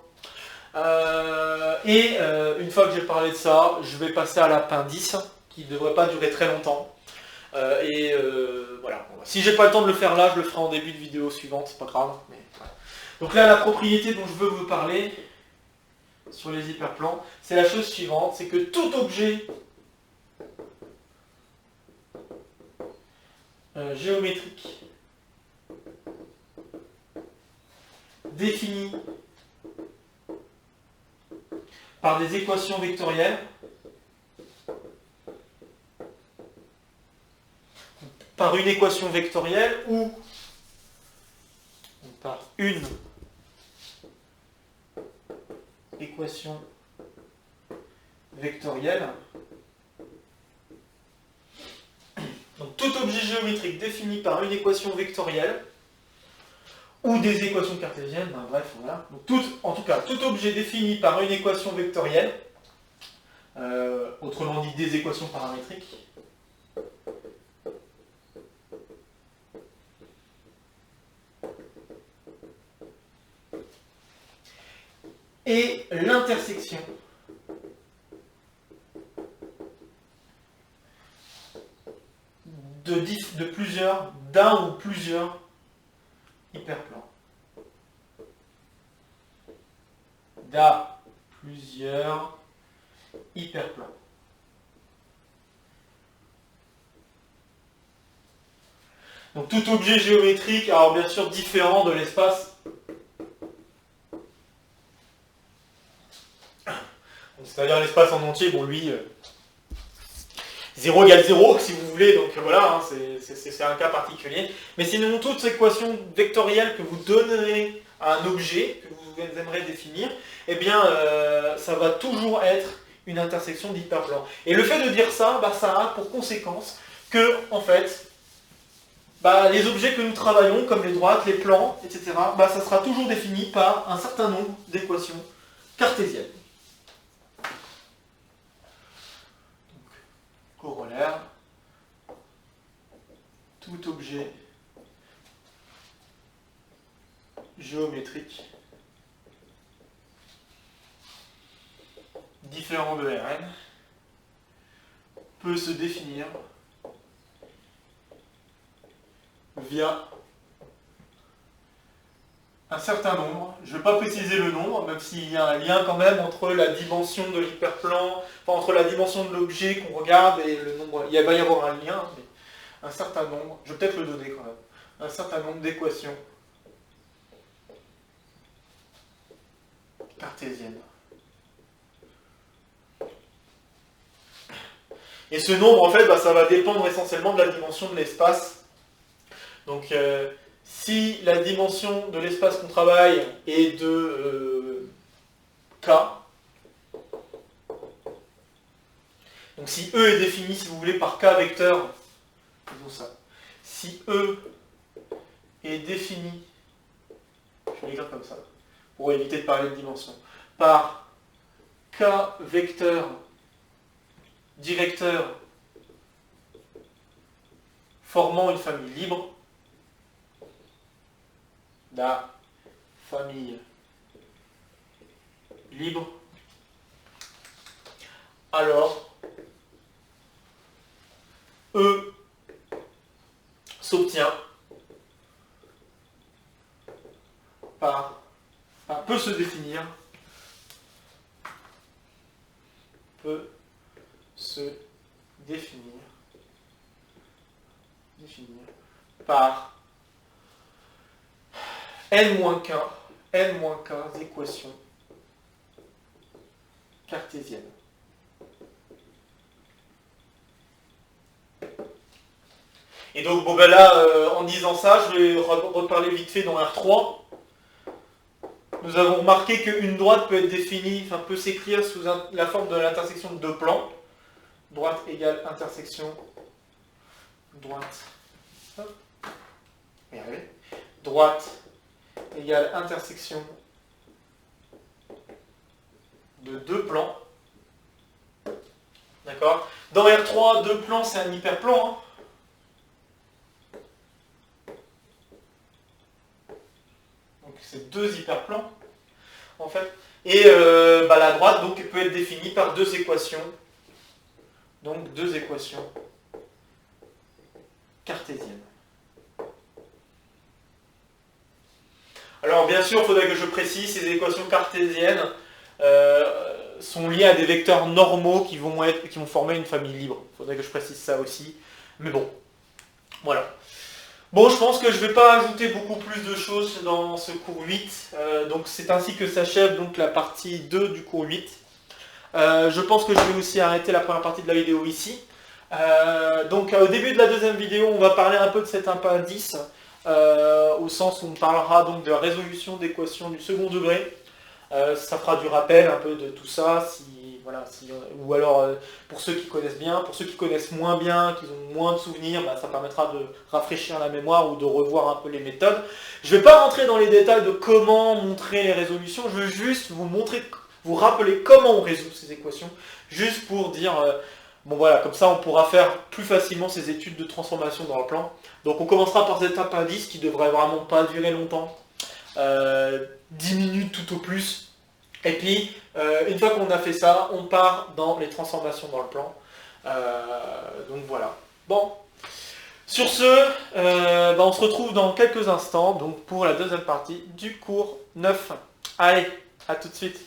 Une fois que j'ai parlé de ça, je vais passer à l'appendice, qui ne devrait pas durer très longtemps. Voilà. Si j'ai pas le temps de le faire là, je le ferai en début de vidéo suivante, c'est pas grave. Mais voilà. Donc là, la propriété dont je veux vous parler sur les hyperplans, c'est la chose suivante, c'est que tout objet géométrique défini par des équations vectorielles par une équation vectorielle ou par une équation vectorielle Donc tout objet géométrique défini par une équation vectorielle ou des équations cartésiennes, ben, bref, voilà. Donc en tout cas, tout objet défini par une équation vectorielle, autrement dit des équations paramétriques, et l'intersection d'un ou plusieurs hyperplans. Plusieurs hyperplans. Donc tout objet géométrique, alors bien sûr différent de l'espace. C'est-à-dire l'espace en entier, bon lui, 0 égale 0 si vous voulez, donc voilà, hein, c'est un cas particulier. Mais sinon, toute équation vectorielle que vous donnerez à un objet, que vous aimerez définir, eh bien, ça va toujours être une intersection d'hyperplans. Et le fait de dire ça, bah, ça a pour conséquence que, en fait, bah, les objets que nous travaillons, comme les droites, les plans, etc., bah, ça sera toujours défini par un certain nombre d'équations cartésiennes. Corollaire, tout objet géométrique différent de Rn peut se définir via un certain nombre. Je ne vais pas préciser le nombre, même s'il y a un lien quand même entre la dimension de l'hyperplan, enfin entre la dimension de l'objet qu'on regarde et le nombre. Il va y avoir un lien, mais un certain nombre, je vais peut-être le donner quand même, un certain nombre d'équations cartésiennes. Et ce nombre, en fait, bah, ça va dépendre essentiellement de la dimension de l'espace. Donc, si la dimension de l'espace qu'on travaille est de K, donc si E est défini, si vous voulez, par K vecteur, faisons ça. Si E est défini, je vais l'écrire comme ça, pour éviter de parler de dimension, par K vecteur directeur formant une famille libre, la famille libre, alors E s'obtient peut se définir par n-k équations cartésiennes. Et donc, bon ben là, en disant ça, je vais reparler vite fait dans R3. Nous avons remarqué qu'une droite peut être définie, enfin peut s'écrire sous la forme de l'intersection de deux plans. Droite égale intersection, droite, hop, regardez. Droite égale intersection de deux plans. D'accord? Dans R3, deux plans, c'est un hyperplan. Hein. Donc c'est deux hyperplans, en fait. Et bah, la droite donc, peut être définie par deux équations. Donc deux équations cartésiennes. Alors bien sûr, il faudrait que je précise, ces équations cartésiennes sont liées à des vecteurs normaux qui vont former une famille libre. Il faudrait que je précise ça aussi. Mais bon, voilà. Bon, je pense que je ne vais pas ajouter beaucoup plus de choses dans ce cours 8. Donc c'est ainsi que s'achève donc la partie 2 du cours 8. Je pense que je vais aussi arrêter la première partie de la vidéo ici. Donc au début de la deuxième vidéo, on va parler un peu de cet appendice, au sens où on parlera donc de la résolution d'équations du second degré. Ça fera du rappel un peu de tout ça, si voilà, ou alors pour ceux qui connaissent bien, pour ceux qui connaissent moins bien, qui ont moins de souvenirs, bah, ça permettra de rafraîchir la mémoire ou de revoir un peu les méthodes. Je ne vais pas rentrer dans les détails de comment montrer les résolutions, je veux juste vous montrer, vous rappeler comment on résout ces équations, juste pour dire, bon voilà, comme ça on pourra faire plus facilement ces études de transformation dans le plan. Donc on commencera par cette étape indice qui devrait vraiment pas durer longtemps, 10 minutes tout au plus. Et puis, une fois qu'on a fait ça, on part dans les transformations dans le plan. Donc voilà. Bon, sur ce, on se retrouve dans quelques instants donc pour la deuxième partie du cours 9. Allez, à tout de suite.